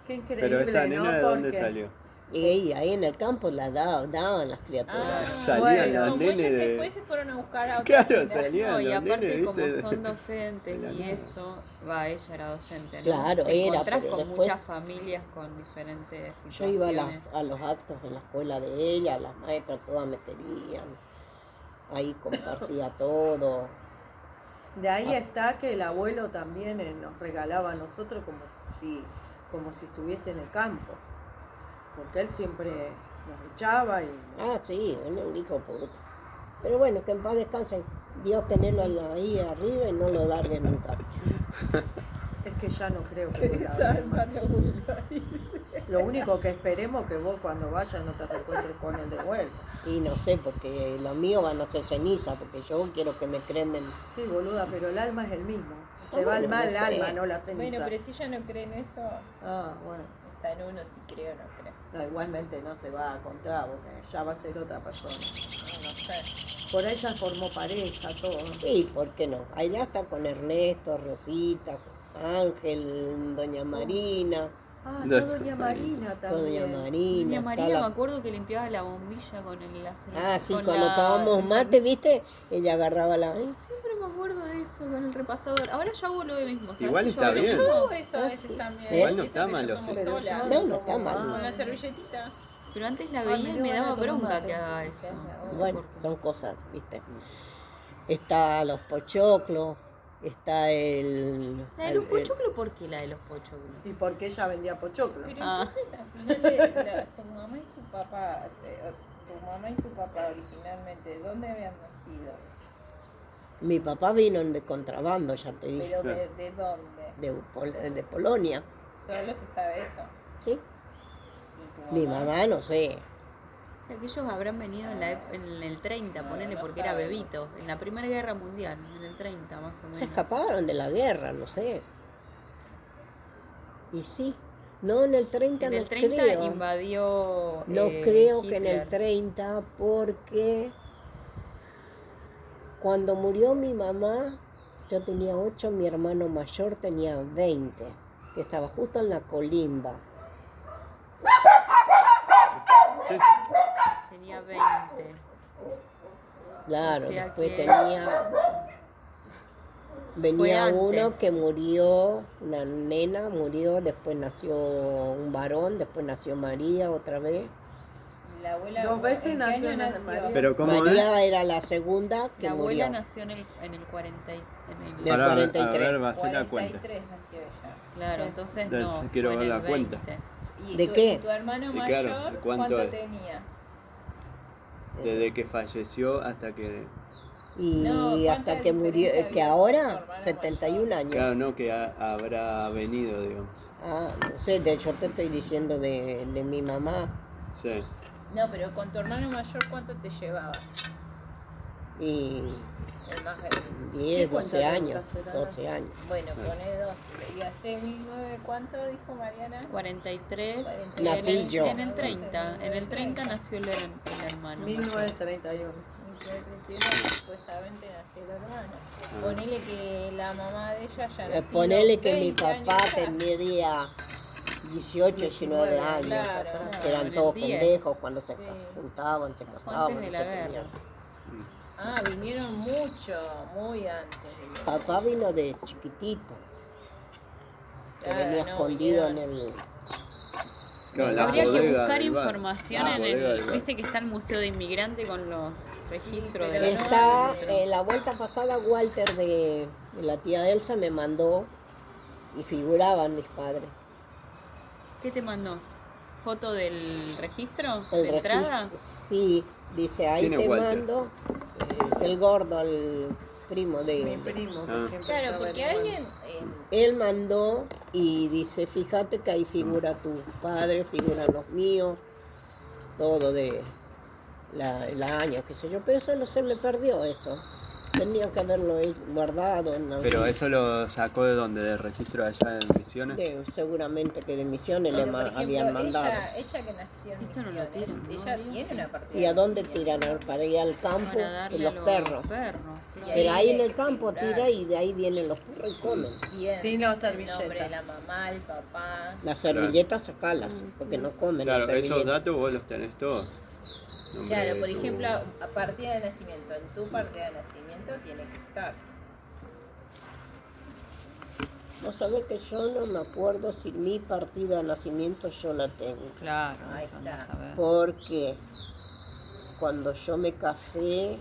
Qué increíble, Pero esa nena, ¿no? ¿de dónde Porque- salió? Y ahí en el campo las daban las criaturas. Salían bueno, los como nenes ella se de- fue, se fueron a buscar a otra Claro, escuela. salían No, y los aparte nenes, como ¿viste? son docentes De la y nada. eso, ella era docente, ¿no? Claro, Te era, encontrás pero con después- muchas familias con diferentes Yo situaciones. iba a los actos en la escuela de ella, las maestras todas me querían, ahí compartía todo. De ahí está que el abuelo también nos regalaba a nosotros si estuviese en el campo. Porque él siempre nos echaba y... Ah, sí, un hijo puto. Pero bueno, que en paz descansen. Dios tenerlo ahí arriba y no lo largue nunca. Es que ya no creo que vuelva a ver más. Lo único que esperemos que vos cuando vayas no te reencuentres con él de vuelta. Y no sé, porque los míos van a ser ceniza, porque yo quiero que me cremen. Sí, boluda, pero el alma es el mismo. Ah, Te va bueno, mal el no sé. alma, no la ceniza. Bueno, pero si ella no cree en eso, Ah, bueno. está en uno si cree o no cree. No, igualmente no se va a encontrar porque ya va a ser otra persona. No sé. Por ahí ya formó pareja, todo. Y ¿por qué no? Allá está con Ernesto, Rosita, Ángel, Doña Marina, Ah, No, está Doña Marina también. Doña Marina. Doña está María, la- me acuerdo que limpiaba la bombilla con el láser. Ah, sí, con cuando la- tomábamos mate, ¿viste? Ella agarraba la... Siempre me acuerdo de eso con el repasador. Ahora yo hago lo mismo. ¿sabes? Igual Yo está abro bien. yo. Yo hago eso a Ah, veces sí. también. Igual no Eso está que mal, yo o como sea. Pero sola. yo No, no está tomo mal. Con mate. la servilletita. Pero antes la Ah, veía me y dio me ganas daba de tomar bronca mate. que haga eso. No sé Bueno, por qué. son cosas, ¿viste? Está los pochoclos, está el... La de los pochoclos, ¿por qué la de los pochoclos? Y porque ella vendía pochoclo. Pero Ah. entonces al final su mamá y su papá, tu mamá y tu papá originalmente, ¿dónde habían nacido? Mi papá vino de contrabando, ya te dije, Pero Claro. de dónde? de Polonia, Solo se sabe eso. ¿sí? ¿Y tu Mi mamá, no sé. O sea, que ellos habrán venido en el 30, No, ponele, no porque era sabemos. bebito. En la Primera Guerra Mundial, en el 30 más o menos. Se escaparon de la guerra, no sé. Y sí, no en el 30 En no el 30 creo. invadió. No creo que en Hitler. el 30 porque cuando murió mi mamá, yo tenía 8, mi hermano mayor tenía 20, que estaba justo en la colimba. Sí. Tenía 20. Claro, O sea después que- venía Fue uno antes. que murió, una nena murió, después nació un varón, después nació María otra vez. La abuela, Dos veces ¿en qué nació año Ana María. Pero ¿cómo es? María era la segunda que La abuela murió. nació en el 40. En Del el, Ahora, 43. A ver, va a hacer la cuenta. 43 nació ella. claro, entonces Entonces, no. quiero fue en ver el la cuenta. 20. ¿Y ¿De tu, qué? y tu hermano Y mayor claro, cuánto ¿cuánto es? tenía? Desde que falleció hasta que... Y No, ¿cuánta hasta que murió, diferencia que había con tu ahora, hermano 71 años. Claro, no, que habrá venido, digamos. Ah, no sé, yo te estoy diciendo de mi mamá. Sí. No, pero con tu hermano mayor, ¿cuánto te llevaba? Y El más grande. 10, ¿Qué 12 cuenta años, será? 12 años. Bueno, pone 12. ¿Y hace 1900 cuánto dijo Mariana? 43. Nací yo. En el 30. En el 30 nació el hermano. mayor. 1931. 1931 supuestamente nació el hermano. Ponele que la mamá de ella ya nació. Ponele que mi 20 papá años atrás. tendría 18, 19 años. Claro, Que eran en todos el 10. pendejos cuando se Sí. juntaban, se casaban. Antes de la se guerra. tenían. Ah, vinieron mucho, muy antes. Papá vino de chiquitito, que Claro, venía no, escondido en vinieron. el... Claro, la Habría que bodega buscar del bar. información La en bodega el. del bar. Viste que está el Museo de Inmigrante con los registros de pero la Está, no, la vuelta pasada Walter de la tía Elsa me mandó y figuraban mis padres. ¿Qué te mandó? ¿Foto del registro? El ¿De entrada? registro, sí, dice ahí ¿Quién es te Walter? mando el gordo, el primo Mi de... primo, que Ah. siempre Claro, estaba porque en el alguien. Él mandó y dice, fíjate que ahí figura tu padre, figuran los míos, todo de el año, qué sé yo, pero eso no se me perdió eso. Tenía que haberlo guardado en algún- Pero eso lo sacó de donde, del registro allá en Misiones. seguramente que de Misiones le Porque, por ejemplo, habían mandado. Ella que nació en Esto no lo Misiones, tiran, ¿no? ella Bien, tiene sí. una partida. ¿Y a de dónde nacimiento. tiran? Para ir al campo, Para y darle los a los perros. claro. Y Pero ahí en hay el que campo figurar. tira y de ahí vienen los perros y comen. Bien, Sin la el servilleta. nombre de la mamá, el papá. Las servilletas sacalas, porque no comen Claro, las esos servilletas. datos vos los tenés todos. Nombre Claro, de por tu- ejemplo, a partida de nacimiento, en tu partida de nacimiento tiene que estar. No sabés que yo no me acuerdo si mi partida de nacimiento yo la tengo. Claro, Ahí eso está. andás a ver. Porque cuando yo me casé,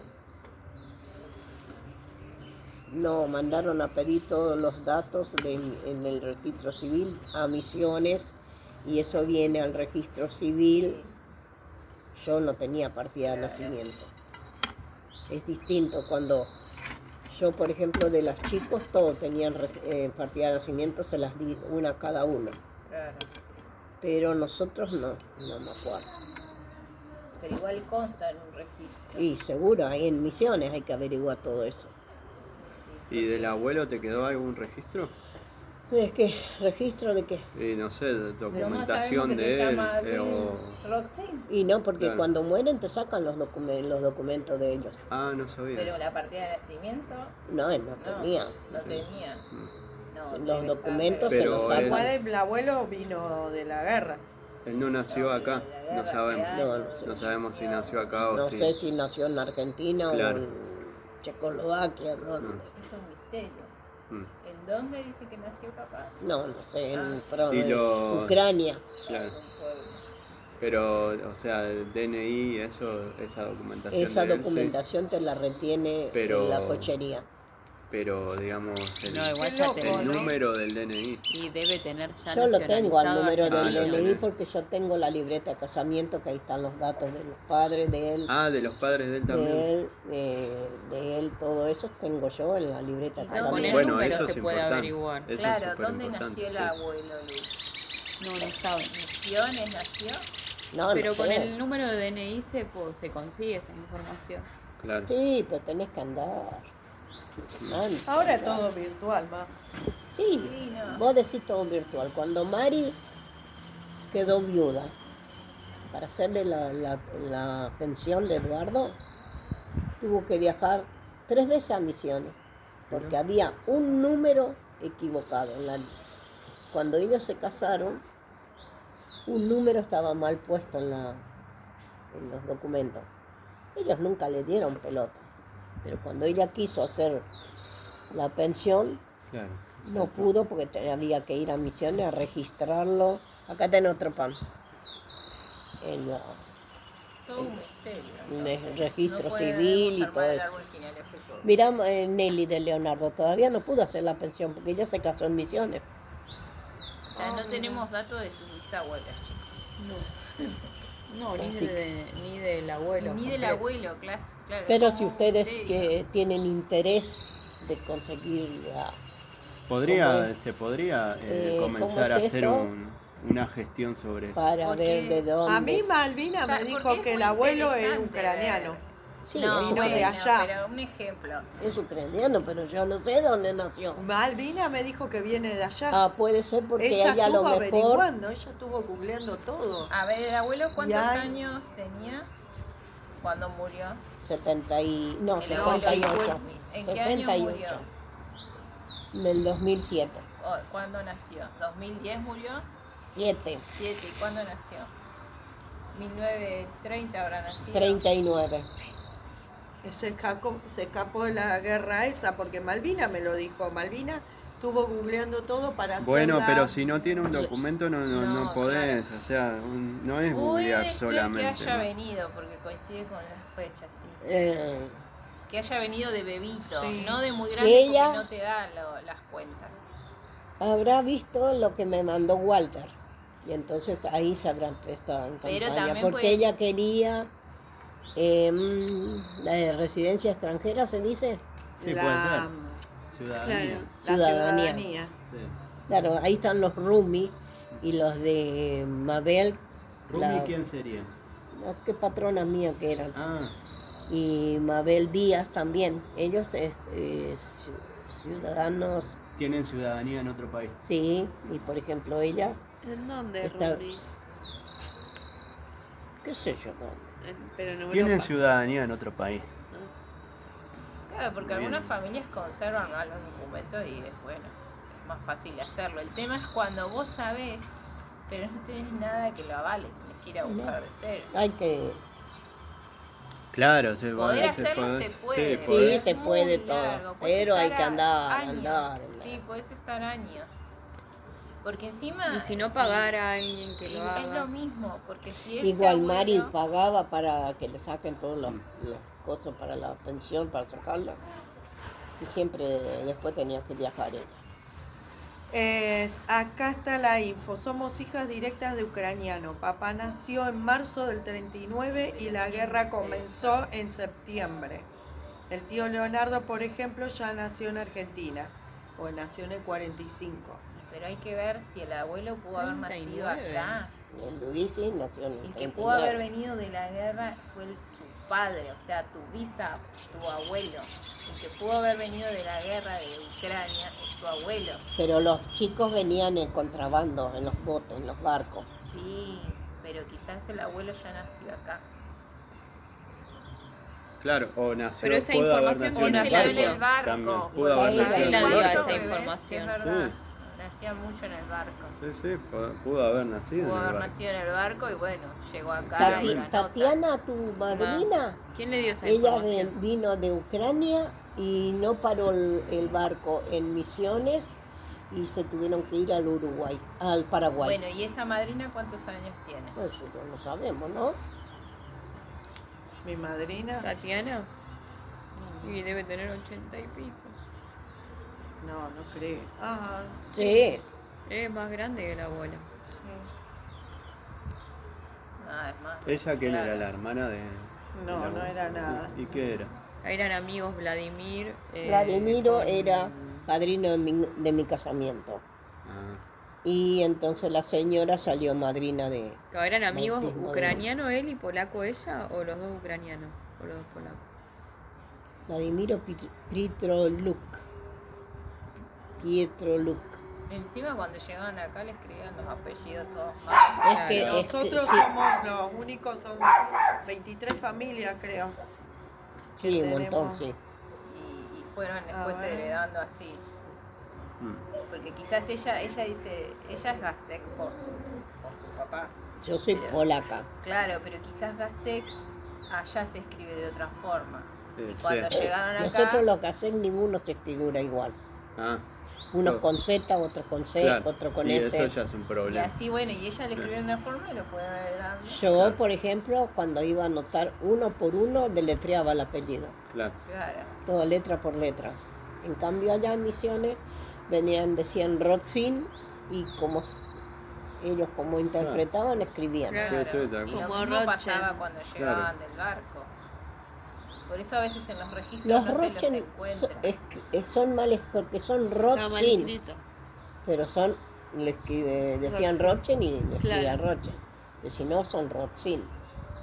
no, mandaron a pedir todos los datos en el registro civil a Misiones y eso viene al registro civil. Yo no tenía partida de nacimiento. Es distinto cuando Yo, por ejemplo, de los chicos, todos tenían partida de nacimiento, se las di una a cada uno. Claro. Pero nosotros no me acuerdo. Pero igual consta en un registro. Y seguro, ahí en Misiones hay que averiguar todo eso. Sí, ¿Y del abuelo te quedó algún registro? ¿De qué? ¿Registro de qué? Y no sé, pero más sabemos documentación que de se él. llama o... Roxy, Y no, porque Claro. cuando mueren te sacan los documentos de ellos. Ah, no sabía. pero eso. la partida de nacimiento No, él no tenía. no tenía. No, Los debe documentos estar, se Pero los él- sacan. Igual el abuelo vino de la guerra. Él no nació acá, no sabemos. No sé. No sabemos si nació acá o No si... sé si nació en Argentina Claro. o en Checoslovaquia, ¿dónde? Es un misterio. Mm, ¿En dónde dice que nació papá? No sé, Ah. Y lo- Ucrania. claro. Un pueblo. Pero, o sea, el DNI, esa documentación Esa de él, sí. documentación te la retiene Pero- en la cochería. Pero, digamos, No, igual Qué ya loco, te... el ¿no? número del DNI. Y debe tener ya Yo lo tengo al nacionalizado número Ah, del lo DNI tenés. porque yo tengo la libreta de casamiento, que ahí están los datos de los padres, de él, Ah, de los padres de él también. de él, todo eso tengo yo en la libreta de Y Con el casamiento. Bueno, número eso se es puede importante. averiguar. Eso Claro, es ¿dónde superimportante, nació el sí. abuelo Luis? No sabe. ¿Misiones nació? No, Pero no con sé. el número de DNI se consigue esa información. Claro. Sí, pues tenés que andar. Antes, Ahora es andar. todo virtual, ma. Sí, Sí, no. vos decís todo virtual. Cuando Mari quedó viuda, para hacerle la pensión de Eduardo, tuvo que viajar 3 veces a Misiones, porque había un número equivocado. Cuando ellos se casaron, un número estaba mal puesto en los documentos. Ellos nunca le dieron pelota, pero cuando ella quiso hacer la pensión, Claro. no pudo porque había que ir a Misiones a registrarlo. Acá tenés otro pan. En Todo un misterio. en el entonces. registro No podemos civil y armar todo el eso. árbol genealógico. Mirá, Nelly de Leonardo todavía no pudo hacer la pensión porque ella se casó en Misiones. O sea, no tenemos datos de sus bisabuelas, chicos. No, ni, Así ni del abuelo. Y ni del completo. abuelo, claro. Pero como si un ustedes misterio. que tienen interés de conseguir ¿Cómo Se podría ¿cómo comenzar es a hacer esto? una gestión sobre eso. para ¿Por ver qué? de dónde. A mí Malvina O sea, me porque dijo es que el muy abuelo es interesante ucraniano. ver. Sí, No, es, vino de bueno, allá. pero un ejemplo. es ucraniano, pero yo no sé dónde nació. Malvina me dijo que viene de allá. Ah, puede ser porque ella ella a lo estuvo mejor averiguando, ella estuvo googleando todo. A ver, el abuelo, ¿cuántos hay- años tenía cuando murió? 70 y no, El 68. abuelo, ¿en qué año 68. murió? En el 2007. ¿Cuándo nació? ¿2010 murió? 7, 7. ¿Y cuándo nació? 1930 habrá nacido. 39. Se escapó de la guerra Elsa porque Malvina me lo dijo. Malvina estuvo googleando todo para hacer Bueno, la- pero si no tiene un documento no podés, o sea, no es googlear Puede ser solamente. que haya ¿no? venido, porque coincide con las fechas, sí. Eh, Que haya venido de bebito, Sí. no de muy grande Ella- porque no te da las cuentas. habrá visto lo que me mandó Walter. Y entonces ahí se habrán prestado en Pero campaña. también Porque puede- ella quería la residencia extranjera, ¿se dice? Sí, la, puede ser. Ciudadanía. la Ciudadanía. ciudadanía. Sí. Claro, ahí están los Rumi y los de Mabel. ¿Rumi quién sería? Qué patrona mía que eran. Ah, Y Mabel Díaz también. Ellos ciudadanos, tienen ciudadanía en otro país. sí. Y por ejemplo ellas, ¿En dónde, Está- Rudy? qué sé yo, no. Pero en Tienen Europa. ciudadanía en otro país. Claro, porque Muy bien. algunas familias conservan más los documentos y es bueno, es más fácil hacerlo. El tema es cuando vos sabés, pero no tenés nada que lo avale, tenés que ir a buscar de cero. Hay que, Claro, Poder hacerlo se puede. Sí, sí, podés. se Muy puede todo, largo, podés pero hay estar que andar, años. andar. Sí, podés estar años. Porque encima... Y si no sí, pagar a alguien que y lo es lo haga. mismo, porque si es Igual Mari abuelo- pagaba para que le saquen todos los cosas para la pensión, para sacarla. Y siempre después tenía que viajar ella. Acá está la info. Somos hijas directas de ucraniano. Papá nació en marzo del 39 y la guerra comenzó en septiembre. El tío Leonardo, por ejemplo, ya nació en Argentina, o nació en el 45. Pero hay que ver si el abuelo pudo haber nacido 39. acá. El Luisi nació en el El que 39. pudo haber venido de la guerra fue su padre, o sea, tu tu abuelo. El que pudo haber venido de la guerra de Ucrania es tu abuelo. Pero los chicos venían en contrabando, en los botes, en los barcos. Sí, pero quizás el abuelo ya nació acá. Claro, o nació, Pero esa pudo haber información, nacido ¿quién en se el la barco. dio? barco. También, pudo haber Ahí nacido la en dio el esa barco. Bebés, información. es verdad. Nacía mucho en el barco. Sí, pudo haber nacido Pudo en el haber barco. nacido en el barco y bueno, llegó acá. Tati- y la nota. Tatiana, tu madrina, ¿Quién le dio esa ella información? vino de Ucrania y no paró el barco en Misiones y se tuvieron que ir al Uruguay, al Paraguay. Bueno, ¿y esa madrina cuántos años tiene? Eso no lo sabemos, ¿no? Mi madrina, ¿Tatiana? Y debe tener 80 y pico. no creo. Ah, Sí. Es más grande que la abuela. Ah, es más. ¿Ella quién claro. era? ¿La hermana de...? no, de la- no era nada. ¿Y qué era? Eran amigos Vladimir. Vladimiro con- era padrino de mi casamiento. Ah, Y entonces la señora salió madrina de... ¿Eran amigos Bautismo de- ucraniano él y polaco ella? ¿O los dos ucranianos? ¿O los dos polacos? Vladimiro Pietroluk. Pietroluk. Encima cuando llegaban acá le escribían los apellidos todos mal. Es que, Nosotros sí, somos los únicos, son 23 familias, creo. que sí, un montón, tenemos. sí. Y fueron después bueno. heredando así. mm. Porque quizás ella dice, ella es Gasek por su papá. Yo soy Pero- polaca. Claro, pero quizás Gasek allá se escribe de otra forma. Y Sí. cuando llegaron acá, Nosotros los que hacen ninguno se figura igual. Ah, Unos todo. con Z, otros con C, claro. otro con Y S. eso ya es un y problema. así bueno, y ella le Sí. escribió de una forma y lo fue heredando. Yo, Claro. por ejemplo, cuando iba a anotar uno por uno, deletreaba el apellido. Claro. Claro. Todo letra por letra. En cambio allá en Misiones decían Rotzin y como ellos como interpretaban, escribían. Claro. Sí, sí, tal Y cual. lo Como mismo Roche. pasaba cuando llegaban del barco. Por eso a veces en los registros Los no se los Rochen encuentra. son males porque son Rotzin, pero son, decían Rochen y le escribían Rochen. Que si no son Rotzin.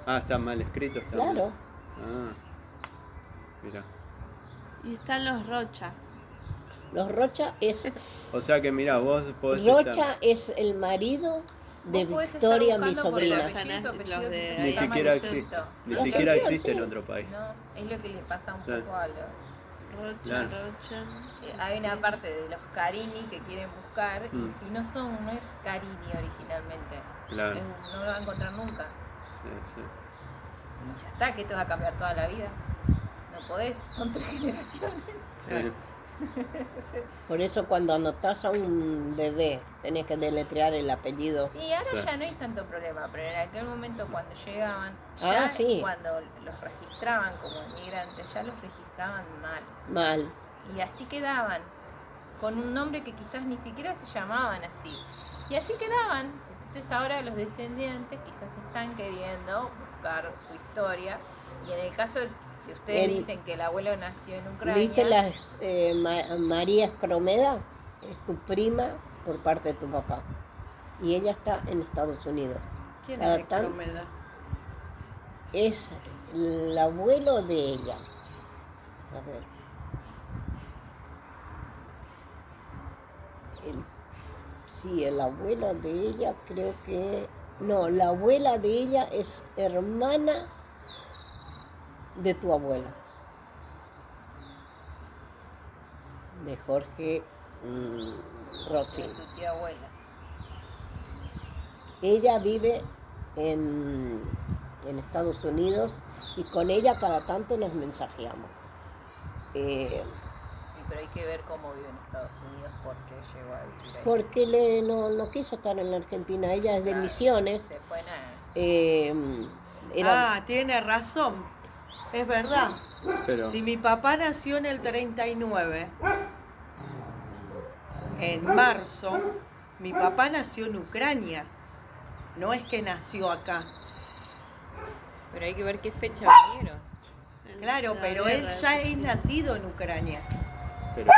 Ah, están mal escritos también. Claro. Ah, mira. Y están los Rocha. Los Rocha es O sea que mira, vos podés Rocha estar... es el marido de Vos podés Victoria, estar mi buscando por el sobrina. apellido, tu apellido Los de- quizás Ni está mal siquiera escrito. existe. Ni No, siquiera sí, existe en sí. otro país. No, es lo que le pasa un Claro. poco a los... Rocha, Claro. Rocha. Hay una parte de los Carini que quieren buscar Mm. y si no es Carini originalmente. Claro. No lo va a encontrar nunca. Sí, sí. Y ya está, que esto va a cambiar toda la vida. No podés, son 3 generaciones. Sí. Por eso cuando anotás a un bebé, tenés que deletrear el apellido. Sí, ahora Sí. ya no hay tanto problema, pero en aquel momento cuando llegaban, ya Sí. cuando los registraban como inmigrantes, ya los registraban mal. Mal. Y así quedaban, con un nombre que quizás ni siquiera se llamaban así. Y así quedaban. Entonces ahora los descendientes quizás están queriendo buscar su historia. Y en el caso de que ustedes dicen que el abuelo nació en Ucrania, ¿Viste la María Escromeda? Es tu prima por parte de tu papá. Y ella está en Estados Unidos. ¿Quién Cada es tan- Escromeda? Es el abuelo de ella. A ver. Sí, el abuelo de ella creo que... No, la abuela de ella es hermana de tu abuela. De Jorge Rotzin. de tu tía abuela. Ella vive en Estados Unidos y con ella cada tanto nos mensajeamos. Sí, pero hay que ver cómo vive en Estados Unidos porque llegó a vivir ahí. Porque no quiso estar en la Argentina, ella es de Claro, Misiones. Se fue nada. Era, Tiene razón. Es verdad. Pero, Si mi papá nació en el 39, en marzo, mi papá nació en Ucrania. No es que nació acá. Pero hay que ver qué fecha vinieron. Claro, La pero guerra, él ya sí. es nacido en Ucrania. Pero,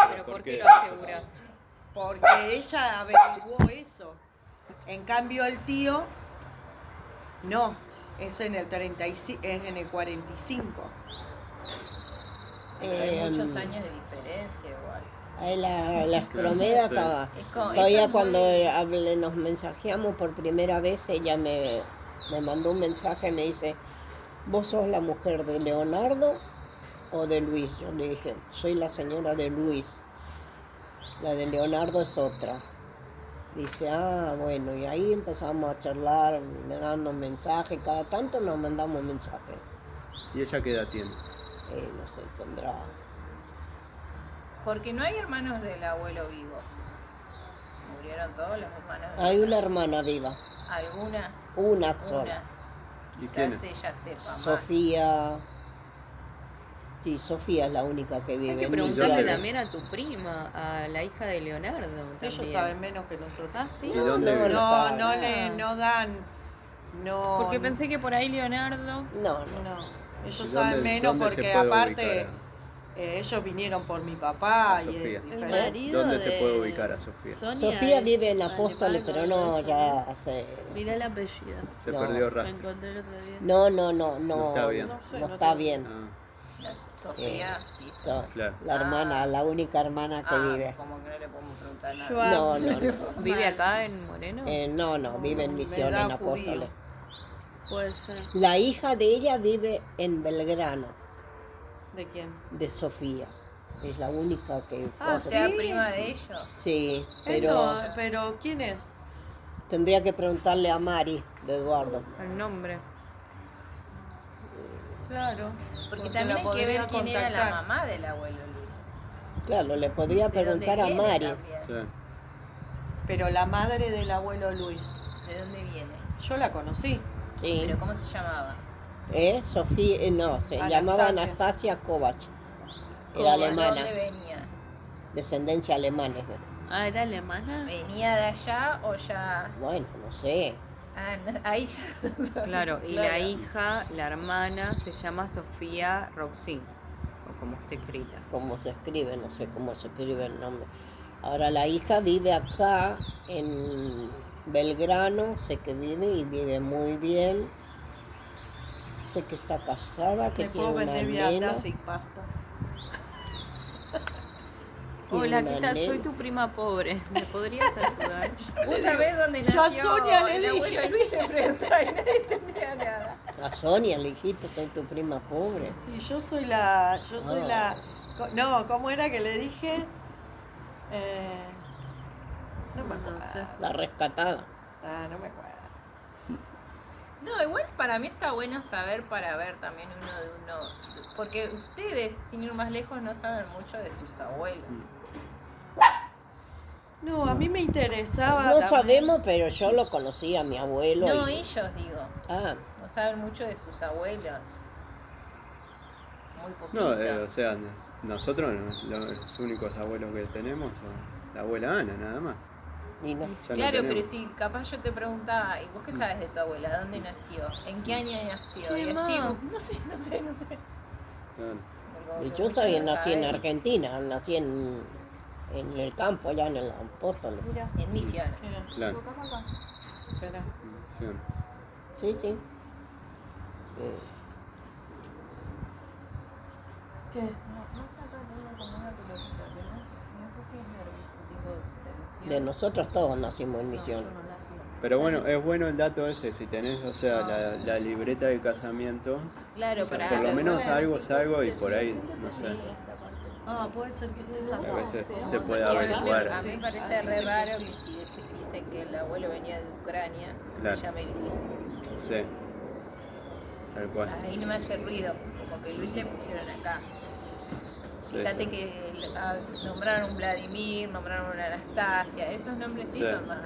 Pero ¿por qué lo aseguraste? Porque ella averiguó eso. En cambio el tío, no, es en el 35, es en el 45. Pero hay muchos Em, años de diferencia igual. Ahí la Astromeda Sí. estaba. Es como- Todavía eso es cuando muy- nos mensajeamos por primera vez, ella me mandó un mensaje y me dice, ¿vos sos la mujer de Leonardo o de Luis? Yo le dije, soy la señora de Luis. La de Leonardo es otra. Dice, ah, bueno, y ahí empezamos a charlar, me dando mensajes, cada tanto nos mandamos mensajes. ¿y ella qué edad tiene? No sé, tendrá. Porque no hay hermanos del abuelo vivos. Murieron todos los hermanos. Hay una hermana viva, ¿Alguna? una sola. Una. ¿Y Quizás quién es? ella sepa más. Sofía. Sí, Sofía es la única que vive Hay que en preguntarle dónde? también a tu prima, a la hija de Leonardo. Ellos también. saben menos que nosotros. Ah, sí. ¿Y dónde no, vive? no. No dan, no. Porque pensé que por ahí Leonardo. No, no. No, ellos ¿Y saben dónde- menos dónde se porque puede aparte ubicar ellos vinieron por mi papá A y Sofía. es El diferente. marido ¿Dónde se de puede ubicar a Sofía? Sonia Sofía es vive en Apóstoles, alemán, pero no, eso, ya hace... Mirá el apellido. Se No. perdió Lo rastro. encontré el otro día. No, No está bien. No sé, no no está tengo- bien. Ah, Sofía. dice. claro. La hermana, la única hermana que vive. Como que no le podemos preguntar nada. Joan. No, no, ¿Vive acá en Moreno? no, vive en Misión, Me da en Apóstoles. Puede ser. La hija de ella vive en Belgrano, ¿De quién? de Sofía. Es la única que... Ah, O sea, ¿sí? prima de ellos. Sí, Él pero no, pero ¿quién es? tendría que preguntarle a Mari, de Eduardo. El nombre. Claro. Porque la también hay que podría ver quién era la contactar. mamá del abuelo Luis. Claro, le podría ¿De dónde preguntar a viene Mari. también? Sí. Pero la madre del abuelo Luis, ¿De dónde viene? yo la conocí. Sí. ¿Pero cómo se llamaba? Sofía, no, se Anastasia. llamaba Anastasia Kovac. ¿De Era alemana, dónde venía? descendencia alemana. Ah, ¿era alemana? ¿Venía de allá o ya...? Bueno, no sé. Ah, no, ahí ya... Claro, y la hija, la hermana, se llama Sofía Roxin, o como está escrita. Cómo se escribe, no sé cómo se escribe el nombre. Ahora la hija vive acá en Belgrano, sé que vive y vive muy bien. Sé que está casada, que Te tiene puedo una vender nena. viandas y pastas. tiene Hola, una ¿qué tal? nena. Soy tu prima pobre. ¿Me podrías ayudar? ¿Vos sabés dónde Yo nació a Sonia le el dije. abuelo Luis? Le preguntaba y nadie entendía nada. A Sonia le dijiste, soy tu prima pobre. Y yo soy Ah. no, ¿cómo era que le dije? No me acuerdo. No sé. La rescatada. Ah, no me acuerdo. No, igual para mí está bueno saber para ver también uno de uno. Porque ustedes, sin ir más lejos, no saben mucho de sus abuelos. No, a mí me interesaba. No también. sabemos, pero yo lo conocí a mi abuelo. No, y- ellos digo. Ah, No saben mucho de sus abuelos. Muy poquito. No, o sea, nosotros los únicos abuelos que tenemos son la abuela Ana, nada más. y no. Ya no Claro, pero tenemos. si capaz yo te preguntaba, ¿y vos qué sabes de tu abuela? ¿Dónde nació? ¿En qué año nació? Che, Y así, ma. no sé. Claro. Como Y que yo muchos también no nací en saben. Argentina, nací en el campo, allá en el Apóstoles. Mira, En Misiones. mira. Claro. Espera. Sí. Sí, sí. ¿Qué? De nosotros todos nacimos en Misiones. Pero bueno, es bueno el dato ese, si tenés, o sea, la libreta de casamiento, Claro, o sea, para por lo menos bueno, algo y por ahí, no sí, sé, esta parte. Ah, puede ser que estés a acá. veces Sí, se puede porque a mí averiguar. A mí me parece re raro que si dicen que el abuelo venía de Ucrania, Claro. se llame Luis. Sí, tal cual. Ahí no me hace ruido, como que Luis le pusieron acá. Sí, Fíjate sí. que nombraron un Vladimir, nombraron una Anastasia, esos nombres sí, Sí. son más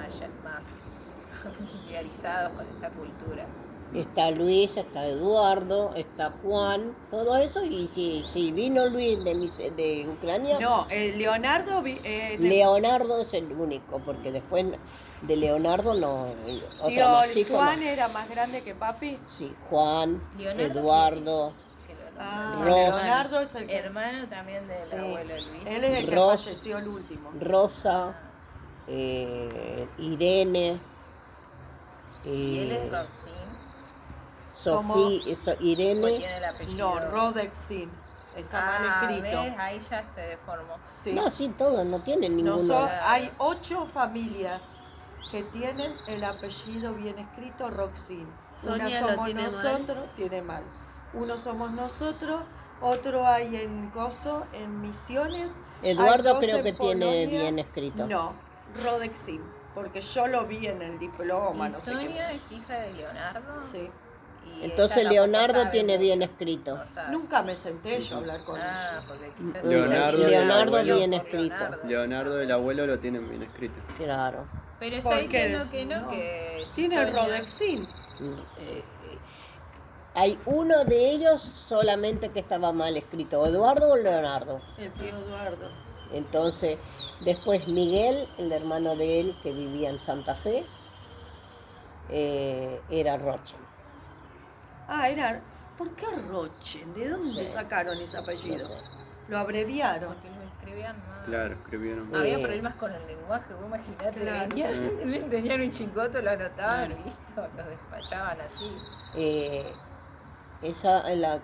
familiarizados con esa cultura. Está Luis, está Eduardo, está Juan, todo eso. Y si vino Luis de Ucrania, No, Leonardo. Leonardo es el único, porque después de Leonardo no. Otro Tío, más chico, Juan no. era más grande que papi. Sí, Juan, Leonardo, Eduardo, que Ros. Leonardo es el que... Hermano también del Sí. abuelo Luis. Él es el que Ros. falleció el último. Rosa, Irene, Y él es Roxin. Sofía, ¿O Irene. tiene el apellido? No, Rodexin. Está mal escrito. ¿Ves? Ahí ya se deformó. Sí. No, sí, todos, no tienen ninguno. Hay 8 familias que tienen el apellido bien escrito Roxin. Una Sonia lo somos tiene mal. nosotros, tiene mal. Uno somos nosotros, otro hay en Coso, en Misiones. Eduardo hay dos creo en que tiene Polonia. bien escrito. No, Rodexin, porque yo lo vi en el diploma, ¿Y no sé Sonia qué. es hija de Leonardo? Sí. Y Entonces ella tampoco Leonardo sabe tiene mucho. bien escrito. No sabe. Nunca me senté yo a hablar con Ah, ella. porque quizás Leonardo, Leonardo el abuelo. bien por escrito. Leonardo. Leonardo, el abuelo, lo tienen bien escrito. Claro. Pero está ¿Por qué diciendo decís que no, no? que Tiene el Sonia- Rodexin. Hay uno de ellos solamente que estaba mal escrito, Eduardo o Leonardo. El tío Eduardo. Entonces, después Miguel, el hermano de él que vivía en Santa Fe, era Rocha. Ah, era. ¿Por qué Rochen? ¿De dónde Sí. sacaron ese apellido? No sé. Lo abreviaron. Porque lo escribían mal. Claro, escribieron. Había Eh. problemas con el lenguaje, vos imaginate, Claro. no entendían un chicoto, lo anotaban y listo, los despachaban así.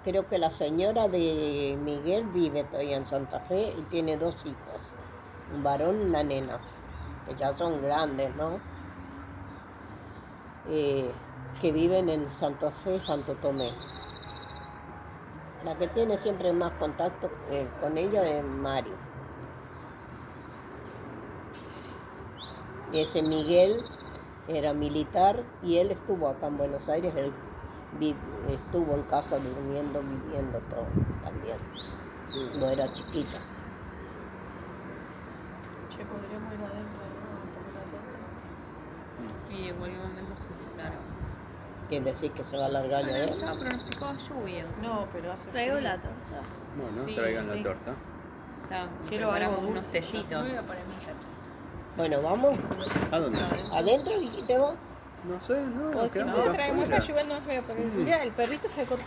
Creo que la señora de Miguel vive todavía en Santa Fe y tiene 2 hijos, un varón y una nena, que ya son grandes, ¿no? Que viven en Santa Fe, Santo Tomé. La que tiene siempre más contacto con ella es Mario. Ese Miguel era militar y él estuvo acá en Buenos Aires, él estuvo en casa durmiendo, viviendo todo también. No era chiquita. Che, podríamos ir adentro, ¿no? Y en cualquier momento sí, claro. ¿Quiere decir que se va a alargar ya? Estaba pronosticado lluvia. No, pero hace Traigo frío. la torta. Bueno, Sí, traigan sí. la torta. Está, Quiero preparamos algo unos dulce. Me tecitos. voy a poner mis aquí. Bueno, vamos. ¿A dónde? ¿Adentro dijiste vos? No sé, no. O si quedamos no, acá traemos afuera. la lluvia, no voy a poner. Mira, el perrito sacó todo.